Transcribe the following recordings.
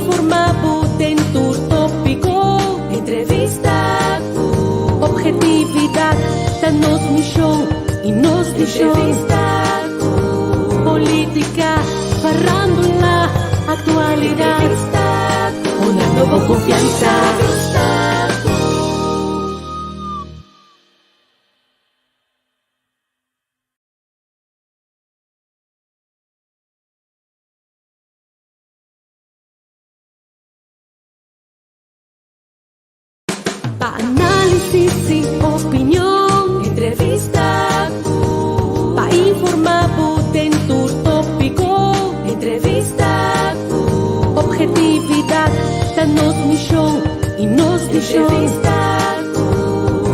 informabo tentur tópico, entrevista, objetividad, danos misión y nos misión. Política, farándula, actualidad, una nueva confianza. Análisis y opinión, entrevista, pa informar tentur tópico, entrevista, objetividad, danos misión y nos misión,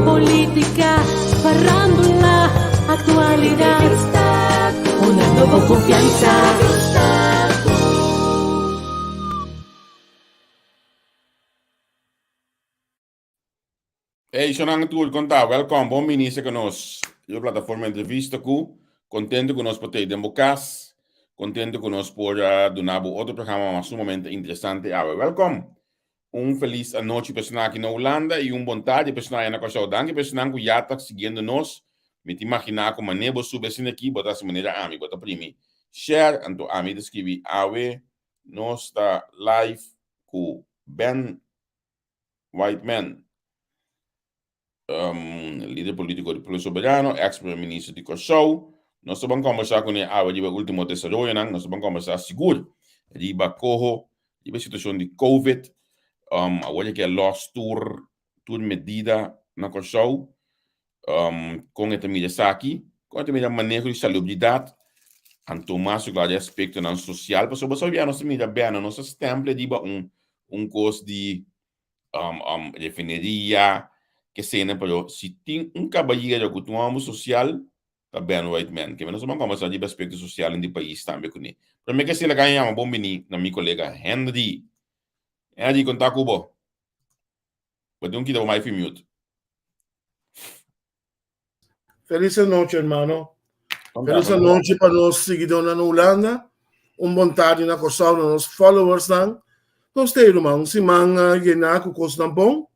política, farándula, actualidad, una nueva confianza. Hey, Shanang Tour, conta, welkom, bom ministro conosco. Eu plataforma entrevista com, contente conosco por ter democas, contente conosco por donar outro programa mais sumamente interessante. Welkom. Feliz noite pessoal aqui na Holanda e bom tarde pessoal aí na Costa Danke pessoal que já está seguindo nós. Me imaginar como nebo sube assim aqui, botar essa maneira a mim, botar primi. Share, então a mim descrevi awe, nós está live com Ben Whiteman. Líder político do Pueblo Soberano, ex-primeiro-ministro de Kosovo. Nós vamos conversar com ele sobre o último desarrollo, nós vamos conversar seguro. Riba corro, riba situação de COVID, agora que é lost tour medida na Kosovo, com a família aqui, com a família manejo de salubridade, Tomás, claro, aspecto não social, porque você sabia, nós família bem, nosso tempo, riba curso de refineria, que cena, pero se tem cabalheiro que tomamos social, tá bem, white man, que nós vamos conversar de aspecto social no país também com ele. Para mim que se ele ganha uma bom menino, na minha colega Henry, contar com o pode um que dá mais mute. Feliz noite, irmão. Feliz noite para nós seguidores na Holanda. Bom tarde na Kosovo, nos followers não. Nós temos, irmão, se manga llenar com coisa tão bom.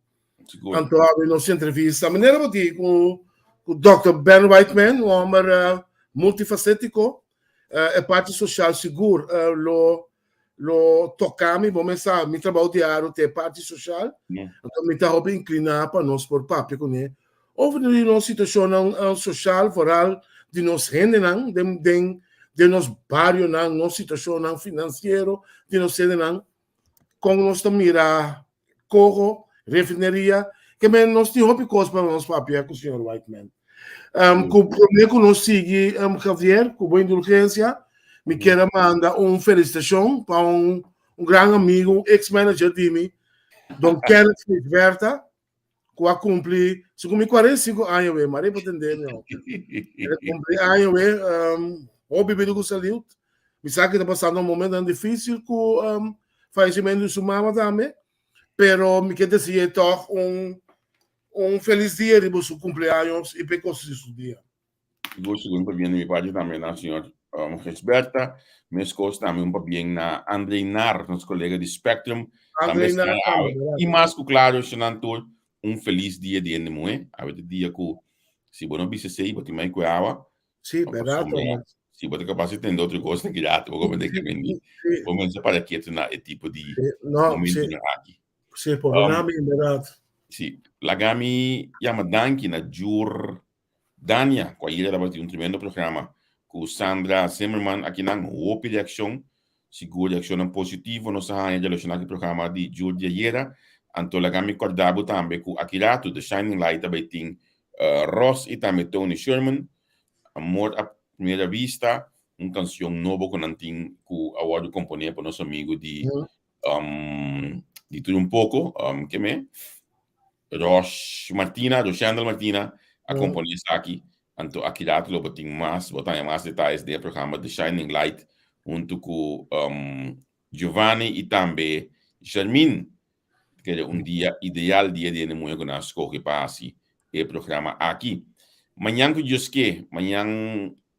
Anto a nossa entrevista. Maneira com o Dr. Ben Whiteman, um homem multifacético, é parte social seguro. Lo tocami, vamos começar, me trabalho diário, ter parte social. Então, me está inclinar para nós por papo com ele. Houve uma situação social, foral, de nós gente, de nós bairro, nossa situação financeira, de nós gente, com nós mira corro, refineria, que nós temos coisas para nós papel com o senhor Whiteman. Com o problema que nós seguimos, Javier, com boa indulgência, me quero mandar felicitação para grande amigo, ex-manager de mim, Dom Kenneth Verta, que vai cumprir, segundo 45 anos, mas para entender, não. Ele cumprir anos, hobby com saúde. Me sabe que está passando momento difícil com o falecimento de sua mãe também. Pero me quer dizer toch feliz dia de seu cumpleaños e pecos de seu dia. Gosto muito bem de parte também na senhora Gisberta, mas gosto também bem na Andrei Nar, nosso colega de Spectrum. Andrei Nar, e mais que claro, senador, feliz dia de ano, a ver dia que se você não bisa sei, você mais que água. Sim, verdade. Se você capaz de ter outra coisa que já, vou comentar que vem. Vamos para aqui na tipo de momento aqui. Sì, perdonami, verdade. Sì, la Gami Yamadanki na Jordânia, com a ilha da tremendo programa com Sandra Zimmerman aqui na OP de ação, seguro de ação positivo, nós temos já relacionado com o programa de Jordia Yera, então la Gami Cordabo também com Akirato, The Shining Light, também tem Ross e também Tony Sherman, Amor à Primeira Vista, canção nova com Nantin, com a award componer para nosso amigo de tudo pouco, que me Rochandel Martina, a companhia aqui, então aqui dá tudo botar mais detalhes do programa The Shining Light, junto com Giovanni e também Germin, que é dia ideal dia de ano que nós escolhe para o programa aqui. Manhã que Deus quer, manhã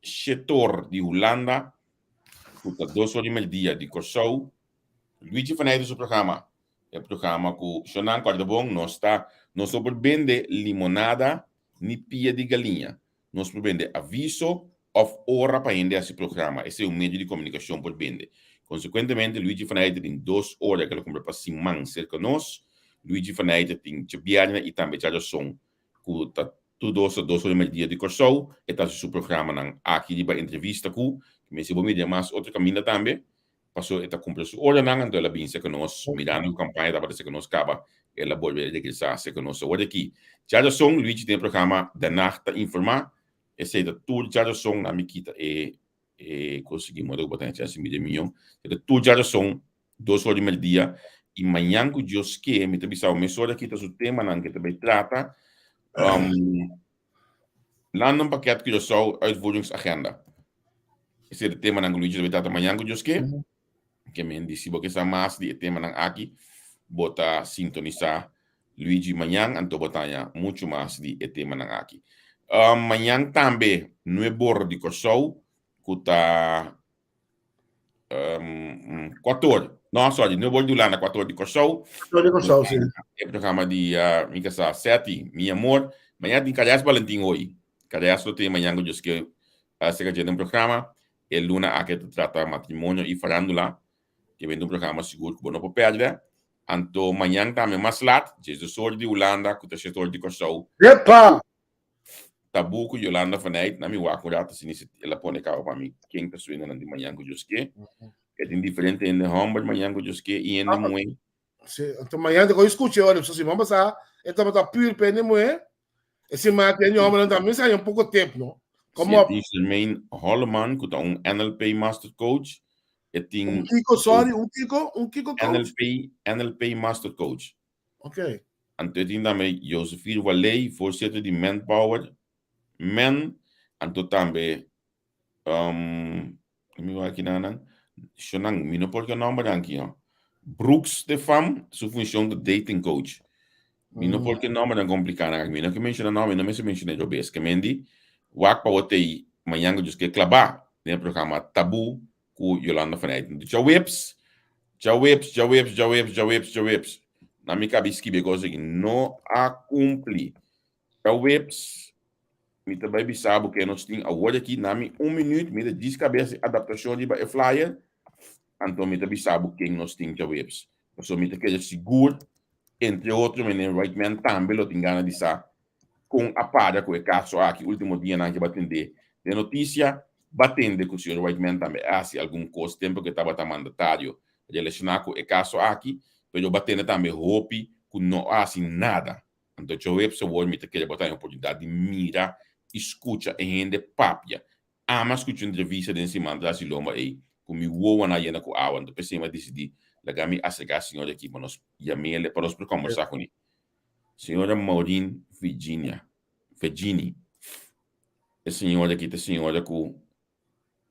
setor de Holanda, com 2 horas e meia de Kosovo, Luigi vanuit het programma. Het programma ku Shonan Cordobong nos vende limonada ni pia di galinha. Nos vende aviso of ora para ende esse programa. Esse é um meio de comunicação por vende. Consequentemente, Luigi vanuit tem 2 horas que ele compra para Simão cerca nós. Luigi vanuit tem Chabiana e também Chajason. Ku ta tudo 2 horas dia de corso. Eta su programa nan aqui de entrevista ku. Que me se bom media mais outro caminho também. Passou eta cumpre su hora nan, então ela vinha que nós mirando a campanha da para que nós acaba ela volve a regressar se que nós hoje aqui. Já são Luigi tem programa da nacht informar, esse da tudo já são na miquita conseguimos botar esse mídia milhão. Da tudo já são 2 horas do dia e manhã que Deus quer me também sabe mesmo aqui tá o tema nan que também trata lá no paquete que eu sou uitvoeringsagenda. Esse é o tema nan que Luigi também trata manhã que Deus quer. Que me disse porque essa mais de tema nang aqui bota sintonizar Luigi manhã então botanya muito mais de tema nang aqui manhã também no é bordo de corso cuta 4 não sorry no bordo lá na 4 de corso sim. É programa de mica sa 7 mi amor manhã tem Calhas Valentim hoje Calhas lo tem manhã que que a secretaria do programa é luna aqui trata matrimônio e farándula que vem de programa seguro que não pode perder. Então, amanhã também mais laat, Jesus Hoorde de Holanda, que está cheio de corso. Epa! Tabu que Yolanda vanuit, na minha wakurata, se ela põe cá para mim, quem pessoa ainda de manhã que eu que é diferente em de home, manhã que eu que e em de moe. Então, amanhã eu escutei, olha, se vamos passar, então tá puro pene moe. Esse mate em homem também sai pouco tempo, não? Como a Jermaine Holleman, que é NLP Master Coach. Um Kiko coach? NLP Master Coach. Ok. En toen daarmee Josephine Walley, voorzitter die Manpower. En toen daarmee, Brooks de Fam, su função de dating coach. Não porque nome não complicado, não que menciona nome, não me se menciona o bes, que mendi, wak pa wotei, manhã que clabar, no programa Tabu, com Yolanda vanuit. Já webs. Na minha cabeça que begosa que não a cumprir. Já webs. Me também sabe que nós temos agora aqui na minha 1 minuto, me diz cabeça adaptação de flyer. Então me também sabe que nós temos já webs. Então me quer seguro, entre outros, me right man também lo tem gana de sa com a para com o caso aqui último dia na que batende de notícia. Batendo com o senhor Whiteman também há algum coisa tempo que estava mandatário relacionado com o caso aqui, mas eu batendo também roupa que não há assim nada. Então eu vejo se o me quer botar a oportunidade de mira, escuta e rende papia. Ama escutar entrevista de cima da siloma aí, como eu vou na yena com a então pensei mas decidi legar me acercar a senhora aqui para nós chamar para nós para conversar com ele. Senhora Maureen Virginie, a senhora aqui, a senhora com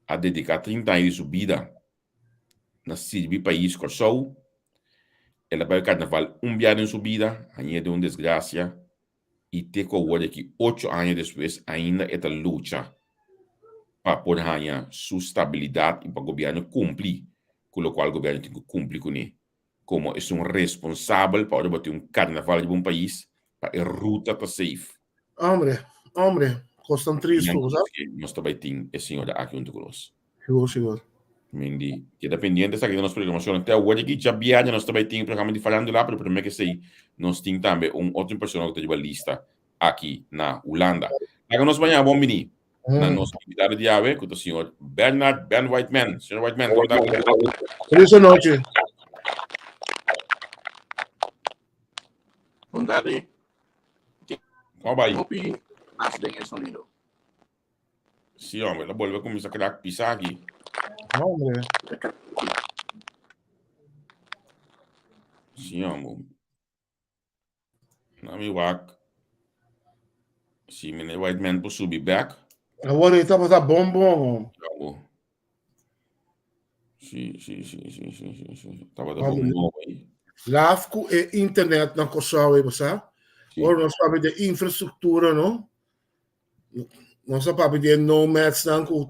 a dedicar 30 anos de sua vida na Síria, país Corso. Ela vai ao carnaval viagem em sua vida, ainda de uma desgraça, e tem que agora que 8 anos depois ainda esta luta para poder ganhar sua estabilidade e para o governo cumprir com o qual o governo tem que cumprir com ele. Como é responsável para bater carnaval de país para a ruta para safe. Hombre, costam triste, sabe? Nós também temos a senhora aqui junto conosco. Seguro. Quindi, queda pendiente da nostra programazione. Até hoje que já viaja, nós também temos programa de falando lá, mas primeiro que sei, nós temos também outra pessoa que está lista aqui na Holanda. Agora nós vamos a bom menino. Na nossa convidada de ave, com o senhor Bernard Whiteman. Senhor Whiteman, como está? Feliz noite. Bondade. Como vai? Hopi, nas dengas no lindo. Sim, homem, ela volve a começar a criar pisar aqui. Hombre. Sim, homem. Na minha wak. Sim, meneer Whiteman, por subir back. Agora ele está bom. Sim. Estava bom aí. Lafco e internet na Kosovo, você? Ora nós sabemos de infraestrutura, não? Nós sabemos de nomads não que o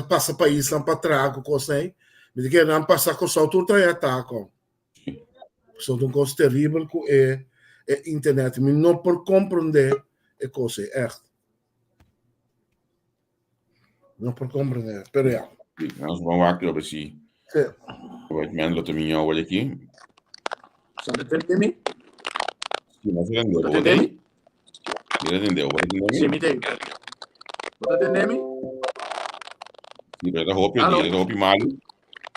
passa país não para trás, coisa aí. Me que não passa com só tudo aí ataco. Só um coisa terrível com a internet. Me não por compreender a coisa echt. Não por compreender. Pero ja. Nós vamos wakker op zie. Sim. Wat men laat me jou aqui. Você entende? Sim, mas ele entendeu. Você entende? Ele entendeu. Sim, me entende. Você entende? Sim, ele hoop Hallo? ele hoop malu.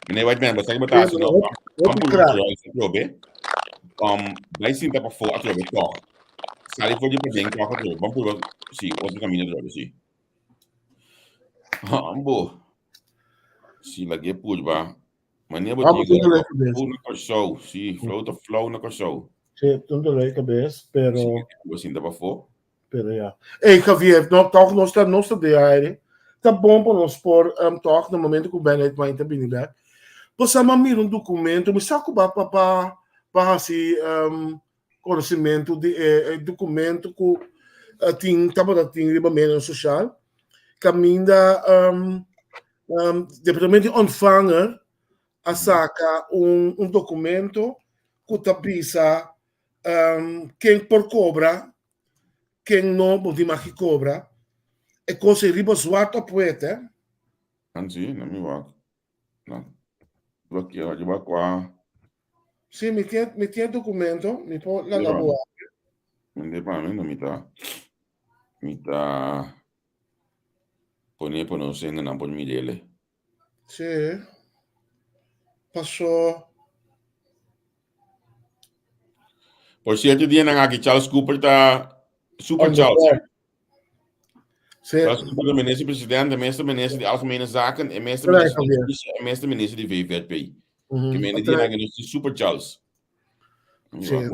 Meneer Whiteman, wat zeg je met Sim, nou? hoop Vamos krap. por isso, probe. Vai sim para fora, probe toch. Sai for de pedir que eu vamos por sim, outro caminho de sim. Ambo. Sim, lá que pude ba. Mania Vamos botiga. tudo leuk geweest. Flow na corso, sim, flow na corso. Sim, tudo leuk geweest. Pero, Sim, dá para fora. pero ja. Ei, Javier, não toch não está de aire. Tá bom para nós por toch no momento que o Ben vai intervir. Você mamir documento, me saco para assim conhecimento de documento que tem tem ribamento social. Caminda departamento de ontvanger a saca documento que tapisa quem por cobra, quem não pode mais que cobra, é coisa riba zwart op wit, hè? Anzi, não me vá. Não. Bloqueio de bacua. Sim, me tem documento, me pode lá na boa. Me para mim não me tá. Me tá. Poner por não ser não por me dele. Sim. Passou. Por certo, dia na aqui Charles Cooper tá super Charles. Sim. Charles Cooper, de minister-president, de minister de Algemene Zaken, en minister de VVP. Que men die na genoeg super Charles. Sim.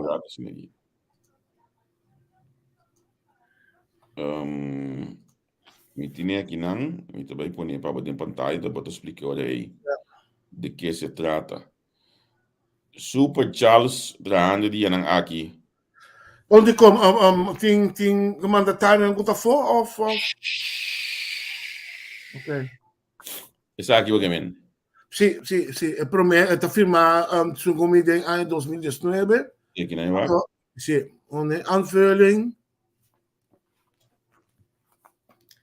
Me tiene aqui não, me também poner para botar em pantalla para explicar aí de que se trata. Super Charles draande die nang aqui. Onde kom tem mandatário não conta for of Ok. Essa aqui o que men. Sim, está firmado su comité em 2019. Aqui não é? Sim, onde aanvulling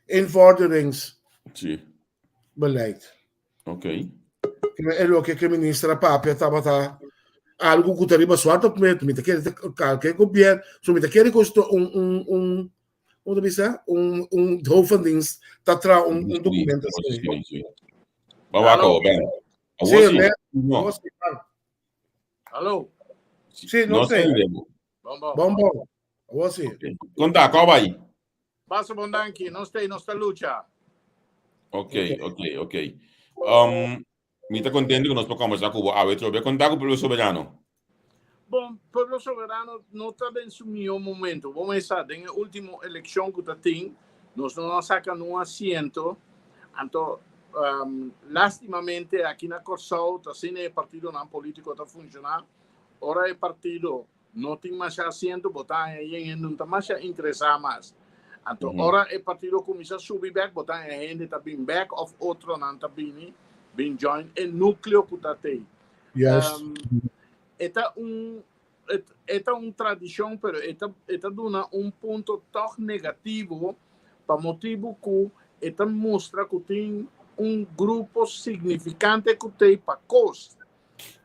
invorderingsbeleid. Ok. É o que a ministra Papia estava algo que estaria suado op met me quer que governo so me quer custo onde bisa hoofddienst dat tra documento assim. Bawako ben. Sim, né? No. Alô? Sim, não sei. Bom. Você. Conta, qual vai? Passa bondanki, não está luta. Ok. Me está contente que nós podemos conversar com o árbitro. Vai contar com o povo soberano. Bom, o povo soberano não está em seu melhor momento. Vamos pensar, na última eleição que tem, nós não sacamos um assento. Então, lastimamente, aqui na Corsol, está sendo o partido não político está funcionando. Ora, o partido não tem mais assento, botar aí não está mais interessado mais. Então, ora, o partido começa a subir back, botar a gente está bem back, ou outro não está bem join, o núcleo que está aí. Yes. Esta uma tradição, pero esta dona ponto tão negativo para motivo que esta mostra que tem grupo significante que tem para costa.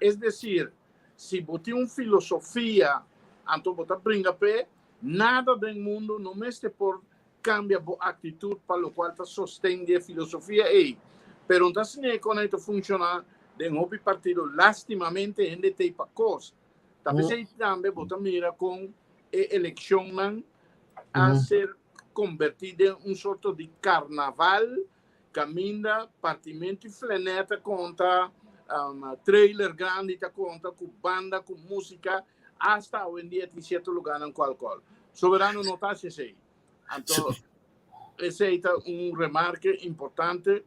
É decir, se você tem filosofia, então você brinca para nada do mundo não mestre por cambia a atitude para o qual está sustendo a filosofia aí. Pero não se nem quando isso funciona de um partido lastimamente ainda tem para costa. Talvez aí também você mira com a eleição a ser convertida em sorte de carnaval, caminha partimento e flaneta contra trailer grande, contra com banda, com música, hasta hoje em dia em certo lugar em qualquer. Soberano não está assim. Então, esse é remarque importante.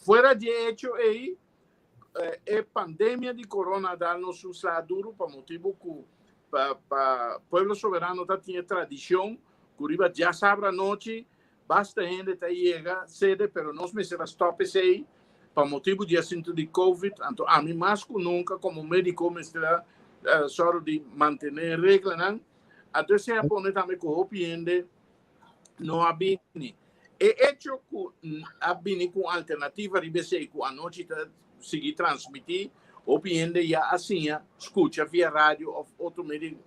Fora de hecho aí, a pandemia de corona dá-nos um duro para motivo que o povo soberano tinha tradição, que já sabe a noite, basta gente chega cedo, pero nós me será stop aí, para motivo de assunto de COVID, então a mim mais que nunca como médico me está só de manter regra, não? Até se a pone também com o piende não abine. E hecho que abine com alternativa de BC que a noite seguir transmitir o piende já assim, escuta via rádio ou outro meio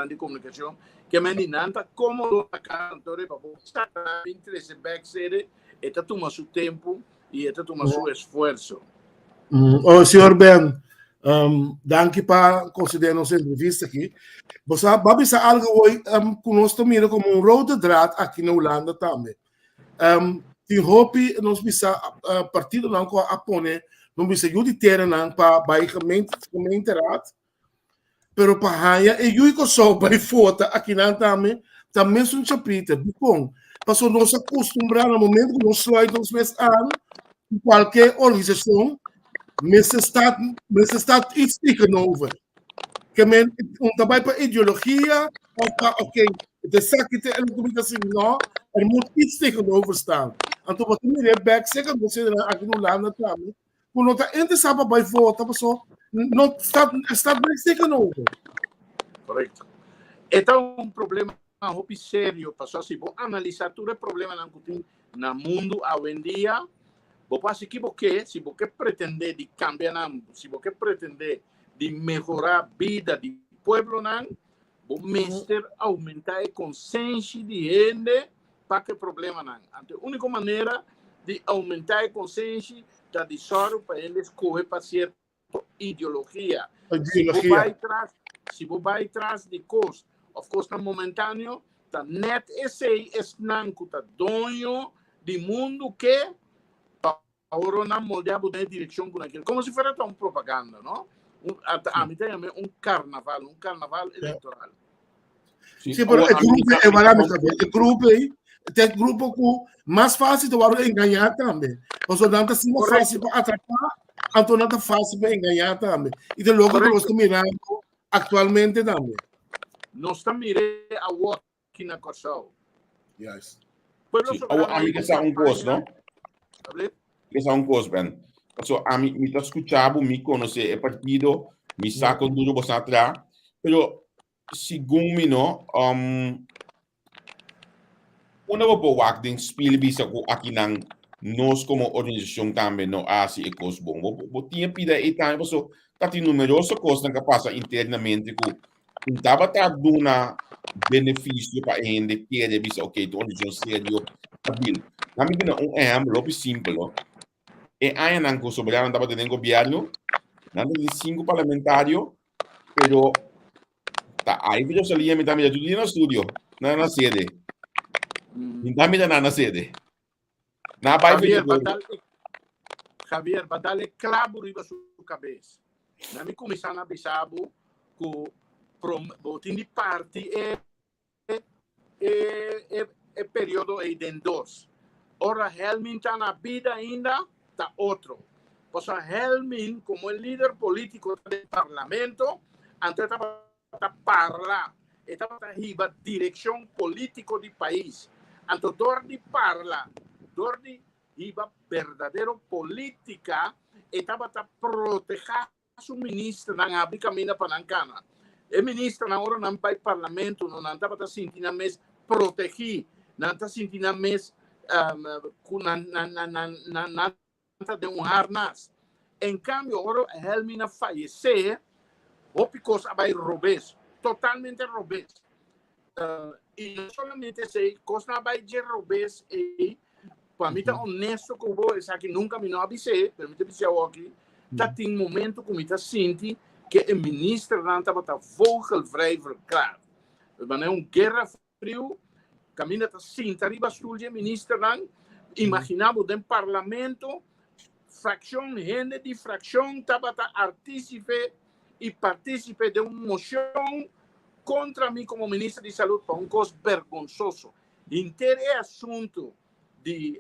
de comunicação que a meninanta como a cantora para estar interesse backstage e toma seu tempo e toma seu esforço. Senhor Ben, danke para considerar nossa entrevista aqui. Você vai pensar algo hoje conosco mira como um rode draad aqui na Holanda também. Tem hopi nós bisa partido não com a pone não bisa judi terra não para basicamente pero para haya e eu que sou para foto aqui não também são chapita bom passou nós acostumbrar no momento que nós slide nos mês ano qualquer organização mas está iets tegenover que men trabalho para ideologia ou para de sakit en comunicação não moet iets tegenover staan. Então wat me back zeker você aqui no Holanda também quando tá entre sabe vai volta passou não está bem tegenover. Correto. Este é um problema muito sério, passou se vou analisar todo o problema que tem no mundo hoje em dia. Você que se você pretender de cambiar, se você pretender de melhorar a vida do povo, você aumentar a consciência de gente para que problema não. Então, a única maneira de aumentar a consciência da de soro para eles correr para certa ideologia. Se você vai atrás de coisas, of course, no momentâneo, tá net esse nanco tá dono do mundo que agora não moldeado na direção com aquilo, como se fosse uma propaganda, não? A mim tem um carnaval eleitoral. Sim, pero o grupo aí, tem grupo que mais fácil de enganar também. Ou seja, não é mais fácil para atrapalhar, então não é fácil para enganar também. E de logo nós estamos mirando atualmente também. Nós estamos mirando a outra aqui na Corsal. Yes. Amiga, essa é um gosto, não? Essa é um gosto, Ben. So, a mí me escuchaba, me conoce el partido, me saco duro por atrás, pero según mi no, una vez por den spelen bisa ko aquí nang nos como organización también no hace ecos bom. Bo tiempo pida e time so tati numeroso cosas que pasa internamente ko tava tá duna benefício para gente que é bisa okay, to organização sério stabil. Na minha um exemplo simples. E aí não que o soberano estava tendo governo, nada de 5 parlamentares, pero tá aí que eu saía me também tudo no estúdio, na sede. Então me dá na sede. Na vai Javier, batalha clavo riba sua cabeça. Na me começar na bisabo com botin de parte é período aí de 2. Ora realmente na vida ainda outro. Pues Helmin, como el líder político del Parlamento, antes estaba parla, estaba a dirección político del país. Antes de parla, de verdadero política, estaba a proteger su ministro, no abrir camino para Nancana. El ministro ahora no va al Parlamento, no estaba a sentir más protegido, no estaba a sentir más de arnas. Em cambio, agora Helmina fallecer, o picos vai robes, totalmente robes. E não somente sei, coisa vai de robes e para mim tá honesto com você, que nunca me não avisei, permite dizer aqui, tá tem momento que me tá senti que o ministro não estava tá vogelvrij verklaard. Mas é guerra frio, caminha tá senti arriba sul ministro não, imaginava dentro do parlamento fração, gente de fração estava artífice e partícipe de uma moção contra mim como ministro de saúde para um coisa vergonzoso. Inteiro assunto de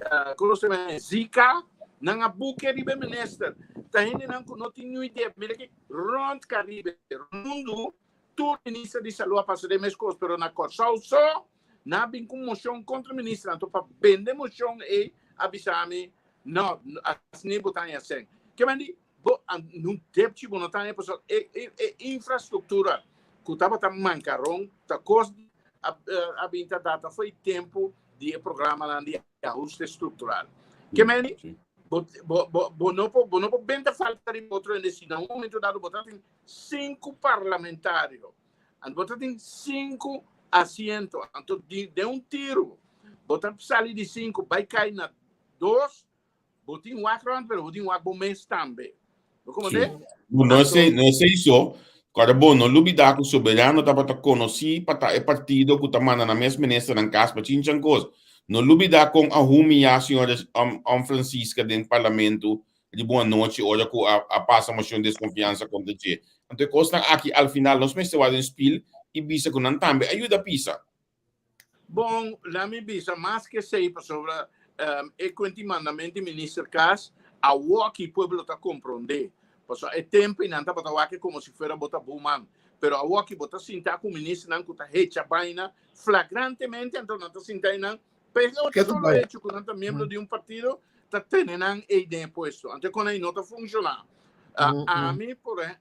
Zika, não há buque de ministro. A gente não tem ideia, mas que rond Caribe, mundo, todo ministro de saúde para fazer as coisas, mas na Corsal só, não há com moção contra o ministro. Então, para vender moção e avisar-me não, assim botar assim. Que mandi, não deve tipo não tá pessoal, infraestrutura que tava tá mancarão, tá coisa a vinda data foi tempo de programa lá de ajuste estrutural. Que mandi, não bem da falta de outro nesse não momento dado botar tem 5 parlamentários, and botar tem 5 assentos, então de um tiro, botar sair de 5 vai cair na 2, botar um acro, pero botar um bom mês também. Não sei isso. Agora, bom, não lubida que o soberano estava a conhecer para o partido que está mandando na mesma ministra na casa para tinhar coisa. Não lubida com a humilha a senhora Francisca dentro do parlamento de boa noite, olha que a passa moção de desconfiança contra ti. Então, costa aqui, ao final, nós me estamos em spil e bisa com não também ajuda a pisa. Bom, lá me bisa mais que sei sobre o mandamento do ministro Cas, a o que o povo está compreendendo. É tempo e não está para como se fosse botar buman. Pero a o que botar sentar com o ministro não está hecha vaina flagrantemente, então não está sentando não. Pero só hecho que não está membro de partido está tendo a ideia puesto. Então quando aí não está funcionando. A mim, porém,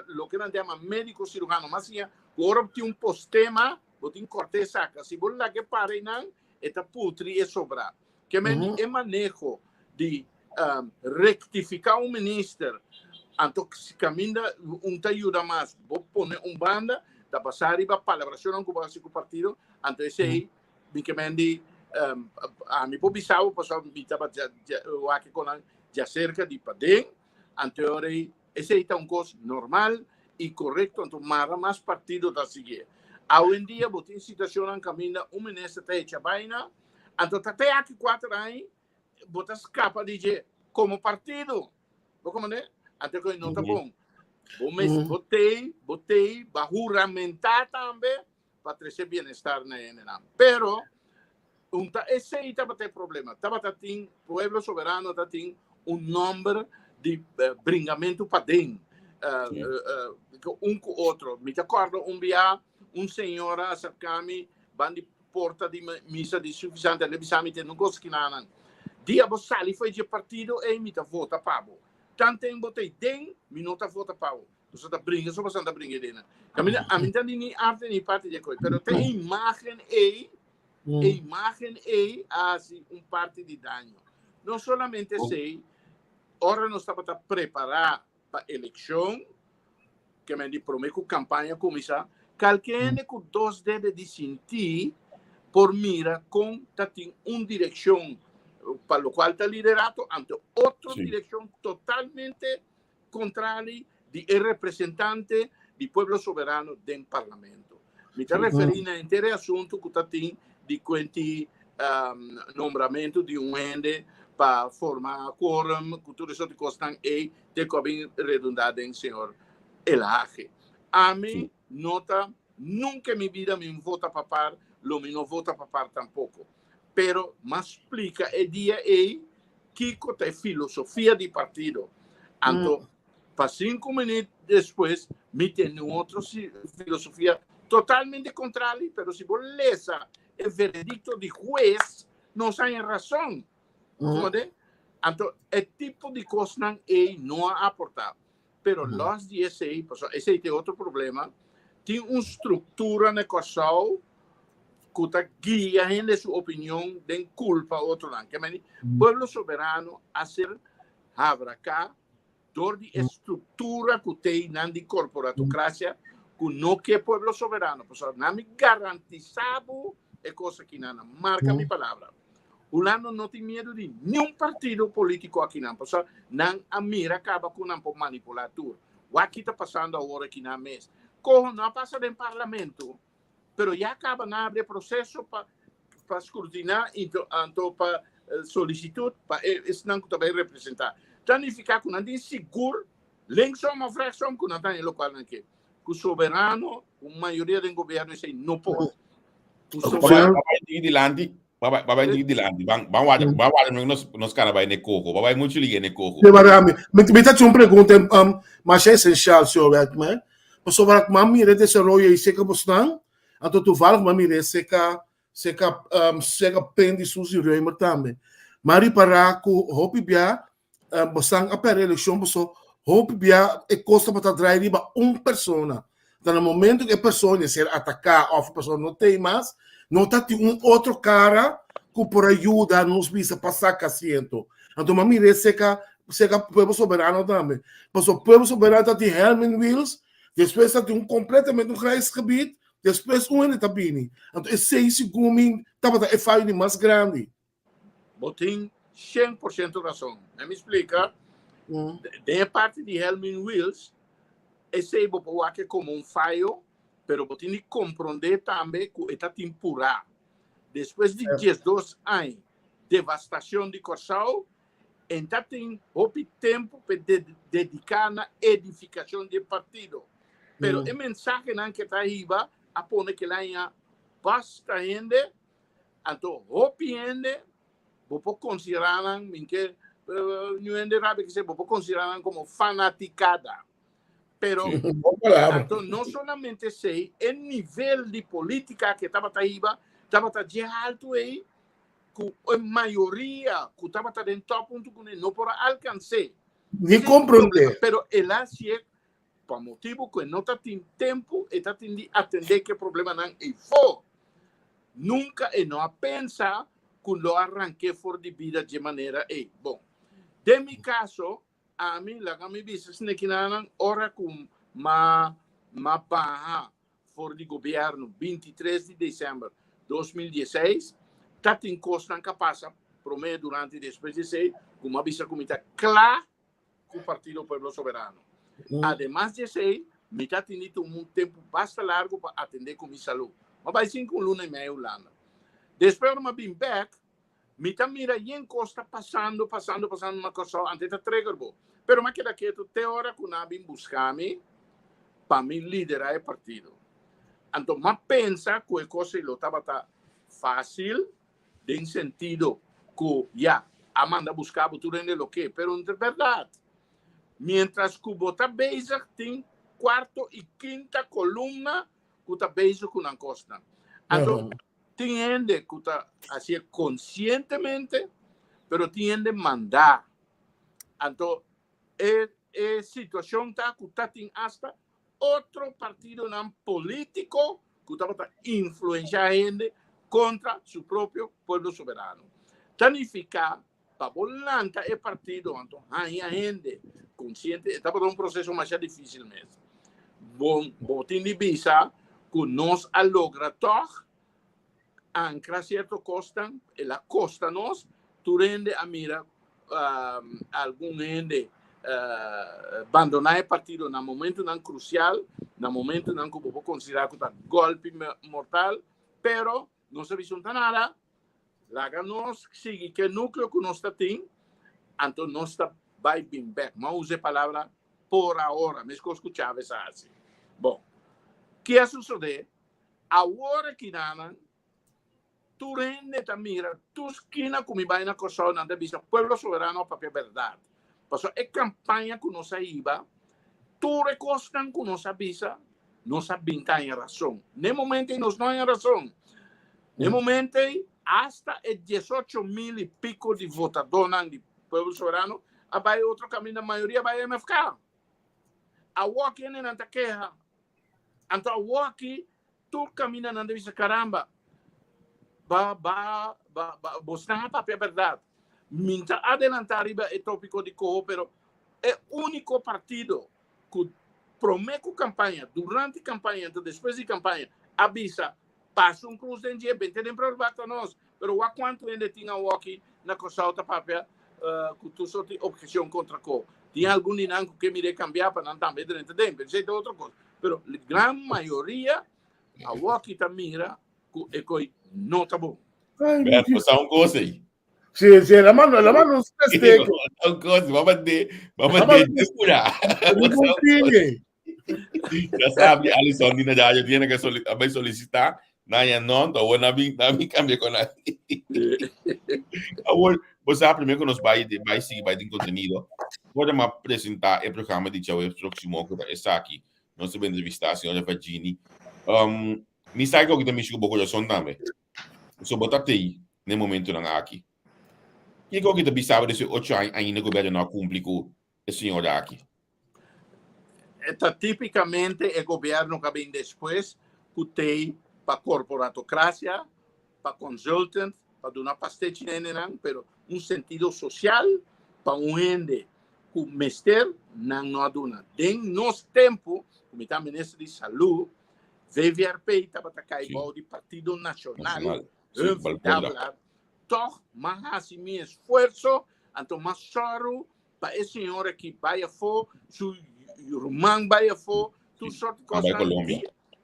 lo que não chama médico cirurgião, mas sim, agora tem postema, botem corte saca. Se você lá que pare não, está putri e sobrar. Que é manejo de rectificar um ministro, então se caminha te ajuda mais, vou pôr banda, da passar e a palabração com o partido, então esse aí, que a mim por Bissau, passou me estava aqui com já cerca de padem, então esse aí está coisa normal e correto, então mais partido da seguir. Hoje em dia, botem situação em caminho, ministro está hecha vaina, então até aqui 4 anos, botar escapa de como partido. Como né? Até que não tá bom. Botei, para juramentar também, para trazer bem-estar na ENA. Pero, esse aí estava tendo problema. Estava tendo, o povo soberano está tendo número de bringamento para dentro. Com o outro. Me acordo, dia, senhora acercar-me, van de porta de missa de suficiente, ele me não gosta que nada. Dia Bossali foi de partido e me vota pavo. Tanto em botei den, me não vota pavo. Você está brincando, só você está brincando. A mim tá nem arte nem parte de coisa, mas tem imagem assim parte de dano. Não somente sei, ora nós estamos a preparar para a eleição, que me prometo campanha começar, qualquer que 2 deve de sentir por mira com tem direção para o qual está liderado ante outra direção totalmente contrária de representante do povo soberano dentro do parlamento. Me está referindo a inteiro assunto que está tendo de quanti nombramento de ende para formar quórum, que tudo isso costan e te cabem redundado em senhor Elage. A mim, nota, nunca em minha vida me vota para par, lo me não vota para par tampouco. Pero mas explica el día que é filosofia de partido. Então, para 5 minutos depois, me tem outra filosofia totalmente contrária, pero se você lesa o veredicto de juez, não tem razão. Então, é tipo de coisa não aportar. Pero nós de esse tem outro problema, tem uma estrutura negocial que guia a sua opinião de culpa a outro lado. Que o povo soberano a ser habrá dor de estrutura que tem na corporatocracia que não que é povo soberano. Não me garantizado é coisa que não marca minha palavra. O Lando não tem medo de nenhum partido político aqui não. Não a mira acaba com um manipulador. O que está passando agora aqui na mesa. Como não passa no parlamento, pero já acaba de abrir processo para escrutinar, então para solicitud, para esse não que também representar. Planificar que não tem seguro, linksom ou fração que não tem local aqui. Que o soberano, a maioria do governo, não pode. Babai dilante, vamos nos canabay ne coco, babai muito ligue ne coco. Me tá uma pergunta, mas é essencial, senhor Beckman. O soberano, mami, ele desenvolve isso que você não. Então, tu fala, mami, seca prende suas irmãs também. Mari para ku hopi bia bosang a per eleção boso hopi bia e costa para trazer riba persona. Então no momento que a pessoa ser atacada, ou a pessoa não tem mais, não tá tem outro cara que por ajuda nos visa passar caciento. Então mami seca povo soberano também. Mas o povo soberano tá de Helmin Wheels, depois tá de completamente kruisgebied, depois ainda tá bem. Então esse isso como tá para é faio mais grande. Botin 100% razão. Me explica. De parte de Helmin Wheels, esse é como um fallo, pero botin de compreender também que está temporário. Depois de 12 anos, devastação de Corsal, então tem tempo para dedicar na edificação do partido. Pero a mensagem que está aí, a pôr que lá basta gente, então gente, vou considerar que vou considerar como fanaticada. Pero então, não somente sei o nível de política que estava aí, estava de alto aí, que a maioria que estava dentro do ponto que não pode alcançar. Nem compreender. Pero ela se é por motivo que não tem tempo e está tendo atender que o problema não é for. Nunca e não pensa que lo arranque fora de vida de maneira aí. Bom, de meu caso, a mim, lá me business que não hora com ma barra fora de governo 23 de dezembro de 2016, tá tem costa que passa promedio durante depois de sei, com uma visa comita clara com o Partido Pueblo Soberano. Además de sei, me tá tendo tempo bastante largo para atender com minha saúde. Mas vai 5 luna e meia lá. Depois eu me back, me tá mira em costa passando uma coisa antes de entregar bo. Pero me queda quieto até hora que eu vim buscar-me para me liderar o partido. Então, mas pensa que a coisa não estava fácil, em sentido que já Amanda buscava tudo em lo que, pero em verdade, mientras que o está beija tem quarto e quinta coluna que está beija com a costa. Então, tem gente que está assim conscientemente, pero tem gente mandar. Então, a situação está que está tem hasta outro partido não político que está influenciar gente contra seu próprio povo soberano. Significa para volante é partido, então a gente consciente está para um processo mais difícil mesmo. Bom, tem de visa que nós logra toch ancra certo costa, ela costa nós, tu rende a mira algum gente abandonar o partido no momento não crucial, no momento não que vou considerar que está golpe mortal, pero não se visunta nada, lá nós sigue que o núcleo que nós está tem, então nós está vai bem back, mas use a palavra por agora, mas que eu escutava essa assim. Bom, o que é suceder? A hora que não, tu rende a mira, tu esquina como vai na coisa, na vista, Pueblo Soberano, papel verdade. Passou a campanha que nós iba, tu recostan que nós avisa, nós sabemos em razão. No momento nós não temos razão. No momento, hasta 18,000 e pico de votadores do Pueblo Soberano, vai outro caminho, a maioria vai MFK. A Waki não está queja. Então, a Waki, tu caminha na divisa, caramba, você não é verdade. Minta adelantar o tópico de Coho, pero é o único partido que promete campanha, durante campanha, depois de campanha, avisa, passa cruz de dia, bem, tem para nós, pero há quanto ainda tinha o aqui na coisa outra papel, que tu só tem objeção contra Coho. Tinha algum dinâmico que me cambiar para não também dentro de tempo, isso é outra coisa. Pero a grande maioria, a Waki também mira, que não está bom. Beto, você é gosto aí. Sim, la mano non si stecca. Vamos curar. Já sabe, Alisson, Dina já tinha que solicitar, não, então não cambia com nada. Agora, você primeiro que nos vai seguir, vai ter conteúdo. Vou apresentar o programa de Tchau, próximo que está aqui. Nós vamos entrevistar a senhora Virginie. Me sai que eu também chego um pouco de som também. Só botar aí, no momento não aqui. que que bisava desse 8 anos ainda o governo não cumpre com o senhor aqui? Tipicamente o governo que vem depois que tem para corporatocracia, para consultant, para dar uma pastete neném, pero sentido social para gente que mester não aduna. Em nosso tempo, como está o ministro de saúde, VVRP estava caibau de Partido Nacional, toch mas meu esforço, então mais choro para esse senhor que vai for, seu irmão vai for, tu sorte coisa.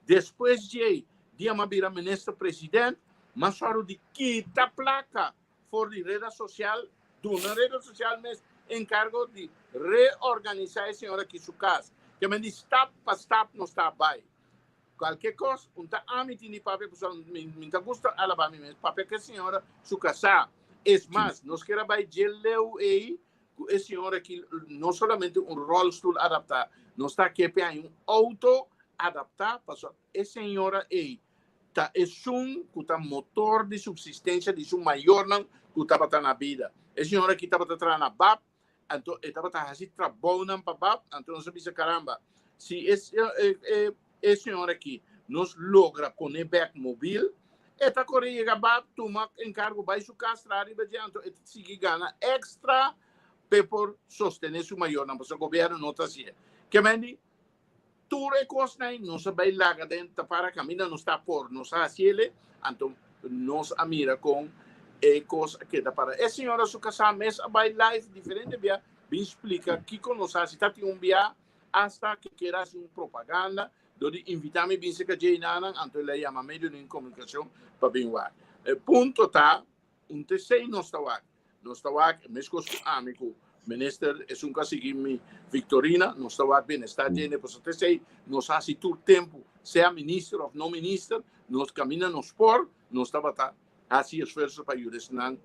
Depois de dia vira ministro presidente, mas choro de quita placa for de rede social, uma rede social mesmo encargo de reorganizar esse senhor aqui sua casa. Que me diz stop não está bem. Qualquer coisa, amigo de papel, me gusta alabar mesmo, papel que a senhora sua casa. É mais, nós queremos vai geleu aí, a senhora que não somente rolstool adaptar, nós está aqui para auto adaptar, para a senhora aí tá que tá motor de subsistência de sua maior não que estava na vida. A senhora que estava trabalhando na BAP, então estava fazendo trabalho para BAP, então nós sabemos caramba, se a senhora aqui nos logra pôr back móvel, esta correia BAP toma encargo vai su castrar e então se ganha extra para sostener sua maior não, porque o governo não está assim. Que mendi tu recostas não se vai lá dentro para caminhar não está por não está assim então nos mira com coisa que dá para a senhora sua casa mês vai live diferente via me explica que conosco se está um via hasta que queira uma propaganda donde invitar-me bem se que já não então ele chama meio de comunicação para bem lá ponto tá terceiro não está aqui mesmo amigo minister é conseguir Victorina, não está bem, está gente, por isso sei, nós há todo tempo, seja ministro ou não ministro, nós caminhamos por, nós estava assim esforço para ajudar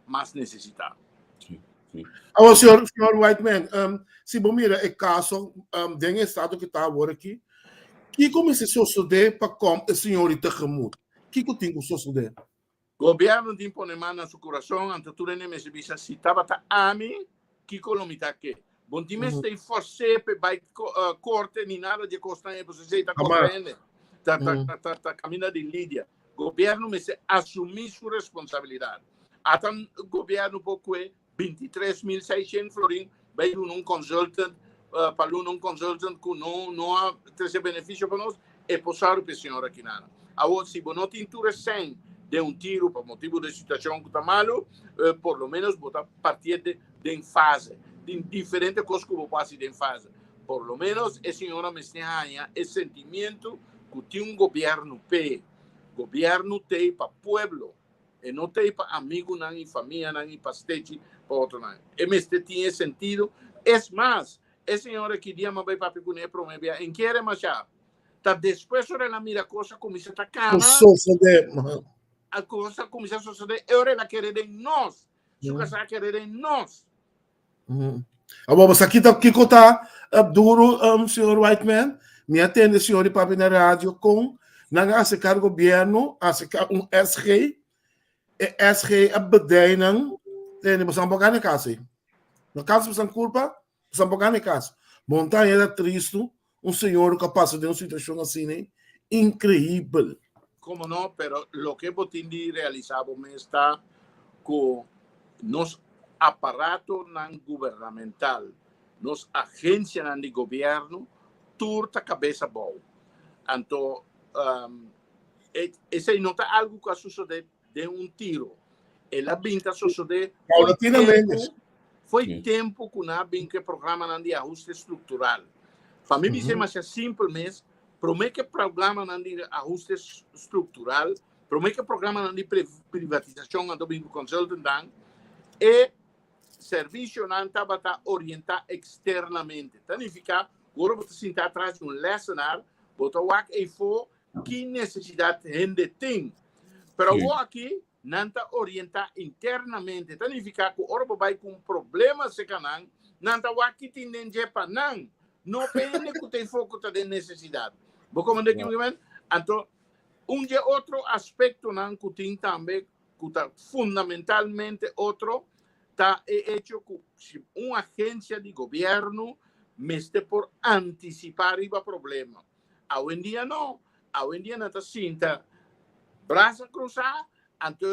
mais necessitado. Agora, senhor Whiteman, se você mira o caso do estado que está agora aqui, que começa a suceder para como a senhorita Ramut? O que tem que suceder? Governo tem pone mano na seu coração, anto tu nem me se se estava a mim, que colomita que. Bom time stay force pe vai corte ni nada de costanha, você sei tá correndo. Tá caminhando de Lídia. Governo me se assumir sua responsabilidade. Até o governo pouco 23.600 florin vai consultant para consultant que não há esse benefício para nós é posar o senhor aqui nada. Agora se não tem tudo sem de tiro por motivo de situação que está malo, por lo menos botar partir de fase, de diferentes coisas que vou passar de fase. Por lo menos a senhora me tenha esse sentimento que tem governo tem para pueblo, e não tem para amigo nem família nem pastete para outro não. E me tinha sentido. É mais, a senhora que dia mais vai para pecunia promovia em que era mais já. Tá depois sobre a mira coisa começa a cana. A coisa começa a suceder, ora ela querer em nós, sua casa querer em nós. Agora, você aqui está duro, senhor Whiteman, me atende, senhor e papi na rádio, com não se cargo governo, SG, SG a bedeinan, tem você não pode casa. No caso você culpa, você não pode casa. Montanha era triste, senhor que passa de uma situação assim, incrível. Como não, pero lo que Botindi realizado está con nos aparato gubernamental, nos agencia de gobierno, turta cabeça boa. Então, esse não está algo que sucede de tiro. Ela vinha suceder foi tempo que não vinha programa de ajuste estrutural. Para mim, é mais simples, promete que programa de ajuste estrutural, promete que programa de privatização do consultant e serviço não estava orientado externamente. Significa, agora você sentar atrás de lessonar, você vai ver que necessidade gente tem. Mas aqui não está orientado internamente. Significa que agora vai com problemas se canang, não está aqui tem para não pende que tem foco de necessidade. Vou comentar aqui, então, outro aspecto que tem também fundamentalmente otro está hecho con una agencia de gobierno meste por anticipar el problema. Hoy en día no. Hoy en día no está cinta brazo cruzado, ante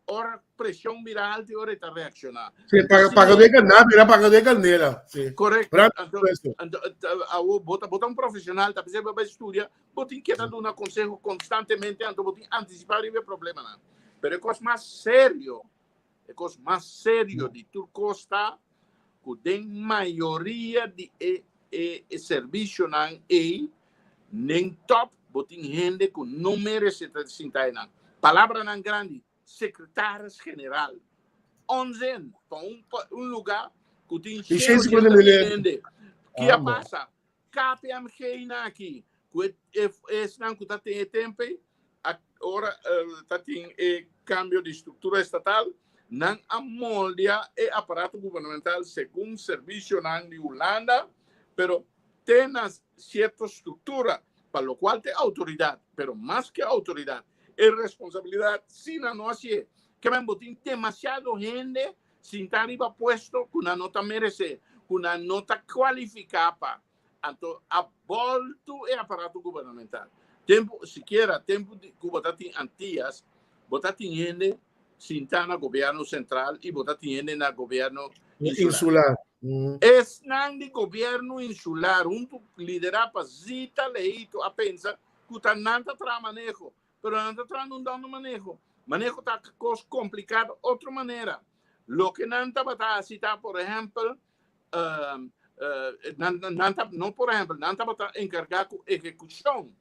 ora presión viral de ora está reaccionar. Sí, para de ganar, mira, para de canela. Sí. Correcto. Bota un profesional, tal vez va a estudiar, bota inquieta de un consejo constantemente, bota anticipar el problema. Pero es cosa más serio de tu costa, que la mayoría de servicios en top, botin gente que no merece sentar en palabra tan grande, secretarios general, 11 para un lugar que tiene gente. ¿Qué pasa? KPMG aquí, que es que tiene tiempo, ahora tiene cambio de estructura estatal, nan amoldia el aparato gubernamental según servicio de Holanda, pero tiene cierta estructura, para lo cual tiene autoridad, pero más que autoridad, es responsabilidad, si no así, que me botín demasiado gente sin estar puesto con una nota merece, con una nota cualificada, entonces, a volto el aparato gubernamental. Siquiera, tiempo de que Antillas, botar gente sin estar en el gobierno central y botar gente en el gobierno insular. Es el gobierno insular, un liderar para zita leito a pensar que está nada tra manejo, pero nada tra no da manejo. Manejo está cosa complicado otra manera. Lo que nada va a citar, por ejemplo, no por ejemplo, nada va a encargar con ejecución.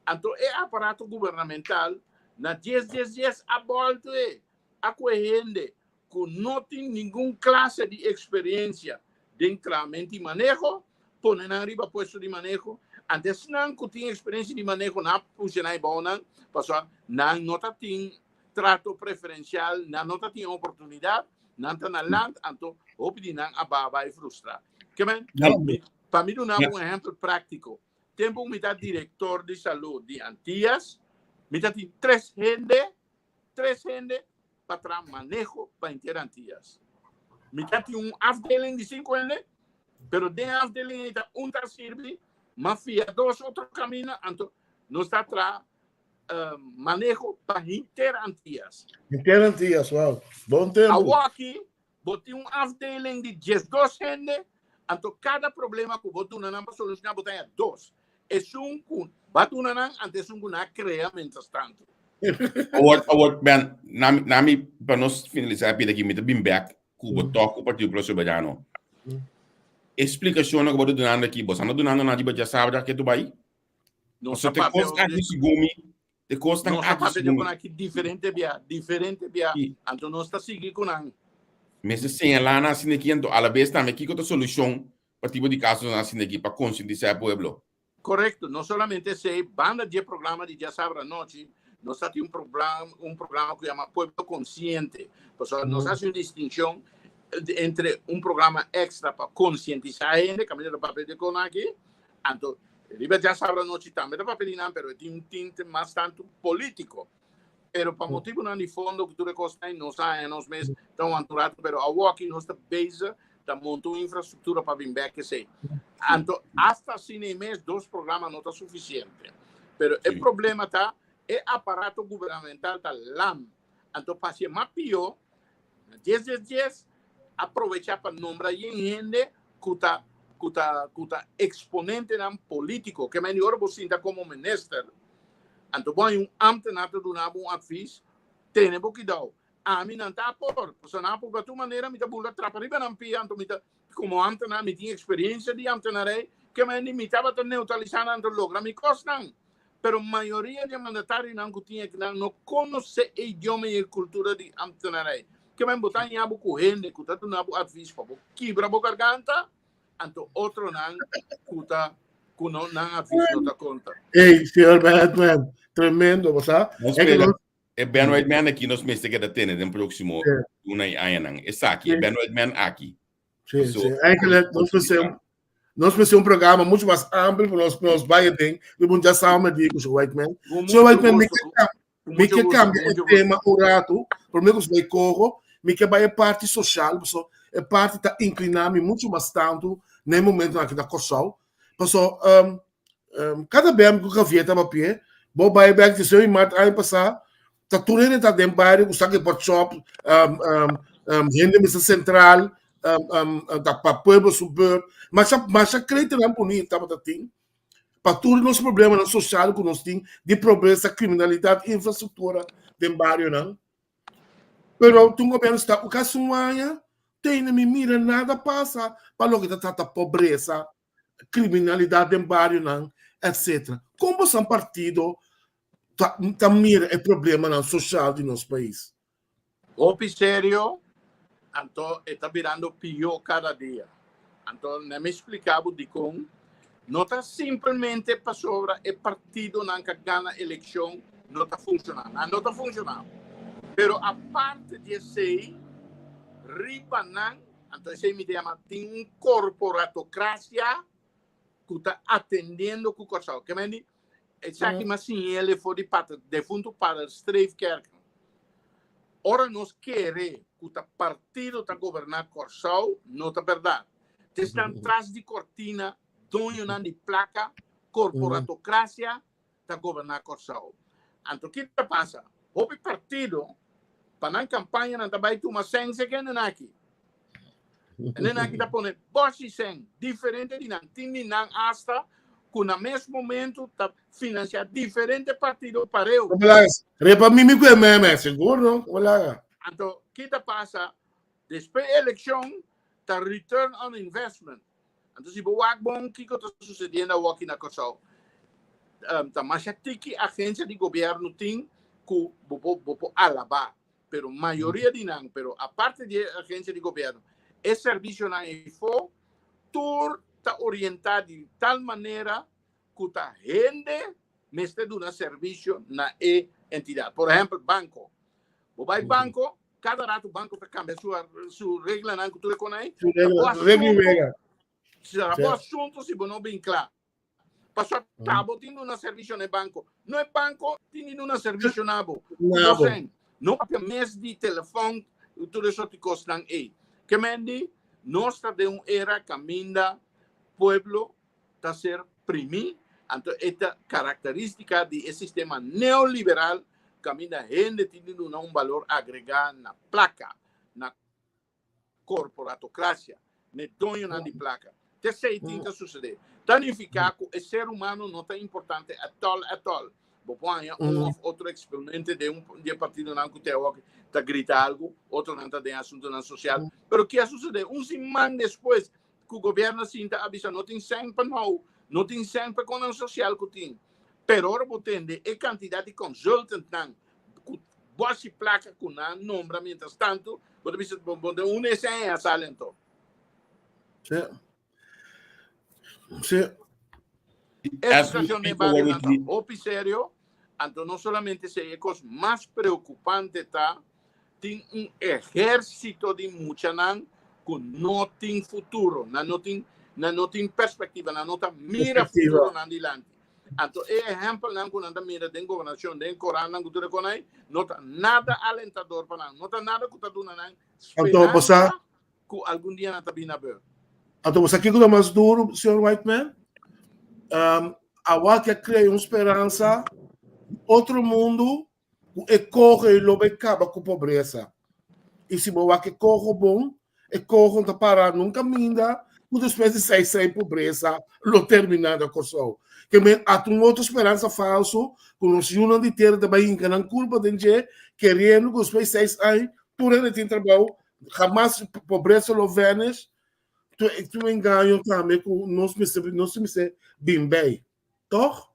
Entonces, el aparato gubernamental, na 10 a volta a gente que no tiene ninguna clase de experiencia de entrenamiento y manejo, ponen arriba puesto de manejo. Antes no tiene experiencia de manejo, no funciona bien, pasó, no tiene trato preferencial, no tiene oportunidad, no tiene land, entonces, opinan a baba y frustrar. Para mí, un ejemplo práctico. Tengo un director de salud de Antillas, mitad de tres gente para manejo para interar Antillas. Mitad de un afdeling de 5 gente, pero de afdeling un sirve, mafia 2 otro camina, entonces no está atrás manejo para interar Antillas. Interar Antillas, wow, bom tempo. Aquí, boté un afdeling de 12 gente, entonces cada problema que boté una namba solucionar, boté 2. Es un batunanan antes un guna crea mientras tanto. Award ben nami para nós finalizar pida aqui mit bim back Cuba toco Partido Pro Soberano. Explicação que vou donando aqui, você não donando nada de sabe que tu vai? Não você te custa aqui segumi, te custa aqui diferente via, então nós está seguir com an. Mas sem lá na assim aqui então a vez também aqui com a solução para tipo de casos assim aqui para conscientizar o povo. Correcto, no solamente se banda de programa de Ya Sabra Noche, nos hace un programa que se llama Pueblo Consciente. Pues nos hace una distinción entre un programa extra para concientizar a gente, camino de papel de con aquí, entonces, Ya Sabra Noche también de papel, pero tiene un tinte más tanto político. Pero para motivo no de fondo que tú recostas no sabe, nos meses están aventurados, pero a aquí no está base montou infraestrutura para vir back que sei. Então, hasta sin mês 2 programas não está suficiente. Pero o problema está é aparato governamental está lá. Então, para ser mais pior, 10 aproveitar para nombrar gente que está exponente não político, que melhor você está como ministro. Então, bom, ambtenato do nabo advies, tem que dar. A mim não está por, porque não por tua maneira me dá bula trapariba não pia, então me dá como antena me tinha experiência de antenarei que me estava tão neutralizando antes logra me costam, pero maioria de mandatários não tinha que não conhece o idioma e a cultura de antenarei, que me botar em abo correndo, que tá na advice para quebra boca garganta, então outro não cuta que não advice não tá conta. Ei, senhor Batman, tremendo, você? É Ben Whiteman aqui nós mesmos que tem no próximo uma ayanang. Essa aqui, Ben Whiteman aqui. Sim, sim. Nós precisamos programa muito mais amplo para nós vai ter. Eu vou já saber de que o Whiteman. So Whiteman Me que cambia o tema o rato, por mim que vai corro, me que vai a parte social, so a parte tá inclinar-me muito mais tanto no momento aqui da Corsal. Passou cada vez que eu via tava pé, vou vai back de seu e mat aí passar, tá tudo ainda tá dentro bairro, o saque por shop, gente missa central, da para pueblo subur, mas a creita não bonita tava da ting. Para todos os problemas sociais que nós temos, de pobreza, criminalidade, infraestrutura do bairro, não. Pero o governo está o caso tem na mira nada passa para o que está a pobreza, criminalidade do bairro, não, etc. Como são partido tá mira o problema não, social do nosso país? O sério, então está virando pior cada dia. Então, não me explicava de como não está simplesmente para sobre o partido que ganha a eleição, não está funcionando. Não está funcionando. Pero a parte de ser, riba não, então esse me chama, tem uma corporatocracia que está atendendo com o coração. Que me diz, é assim, ele foi de fundo para o Streefkerk. Ora, nós queremos que o partido está governando Corsal, não é verdade. Estão atrás de cortina, dono de placa, corporatocracia, está governando Corsal. Então, o que passa? O partido, para a campanha, não vai ter uma senha que não é aqui. Não aqui está pondo bosse senha, diferente de não. Tem não hasta que no mesmo momento está financiando diferente partido para eu. Repa mim que é mesmo, seguro, olha. Então, o que passa? Depois da eleição, está return on investment. Então, se você bom, o que está sucedendo aqui na Corsal? Está mais que a agência de governo tem que alabar, pero a maioria de não, pero a parte da agência de governo, esse serviço na IFO, tudo está orientado de tal maneira que está rende, mestre de um serviço na entidade. Por exemplo, banco. Você vai banco, cada rato o banco cambia sua regra, não que tu reconhece. Se o assunto se não bem claro. Passou cabo tendo um serviço no banco. Não é banco, tendo um serviço nabo. Não é mês de telefone, tudo isso te custa aí. Que me diz, nós estamos de uma era caminha, pueblo, está ser primi, então esta característica do sistema neoliberal, caminha gente tendo um valor agregado na placa, na corporatocracia, no dono de placa. Terceiro tem que suceder. Danificar que o ser humano não é importante a tal. Vou pôr outro exponente de partido não que está grita algo, outro não está de assunto não social. Mas o que sucede? Semana depois que o governo sinta avisa, não tem sempre não tem sempre com o social que tem. Pero agora vou ter a quantidade de consultantes que você placa com a nombra, mientras tanto, você precisa de um essência a salento. Sí. Esta situación de barrio, serio, entonces no solamente se es más preocupante, tiene un ejército de muchanan que no tiene futuro, no tiene perspectiva, no mira futuro adelante. Entonces, ejemplo, no mira de gobernación, de Corán, no está nada alentador para nada, no está nada que está dando esperanza que algún día no está bien a ver. Então, você aqui é mais duro, Sr. Whiteman. A que cria uma esperança, outro mundo, e corre e logo acaba com a pobreza. E se você que corre bom, e corre não parar nunca minda, muitas vezes sai pobreza, lo terminado a coisa. Que há uma outra esperança falso, com os juntos de terra também que não culpa de gente, querendo que os países aí, por ele tem trabalho, jamais pobreza lo venes. Tu engano também com não se me se bem bem, toch?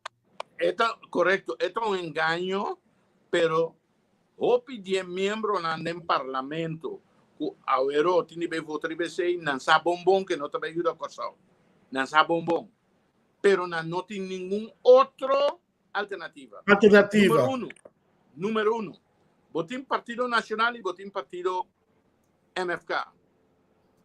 Correcto, é um engano, pero o pedir membro no parlamento que agora tem que votar e não sabe bombom que não te ajuda a coisa, não sabe bombom, pero não tem nenhum outro alternativa. Número um, botem Partido Nacional e botem Partido MFK.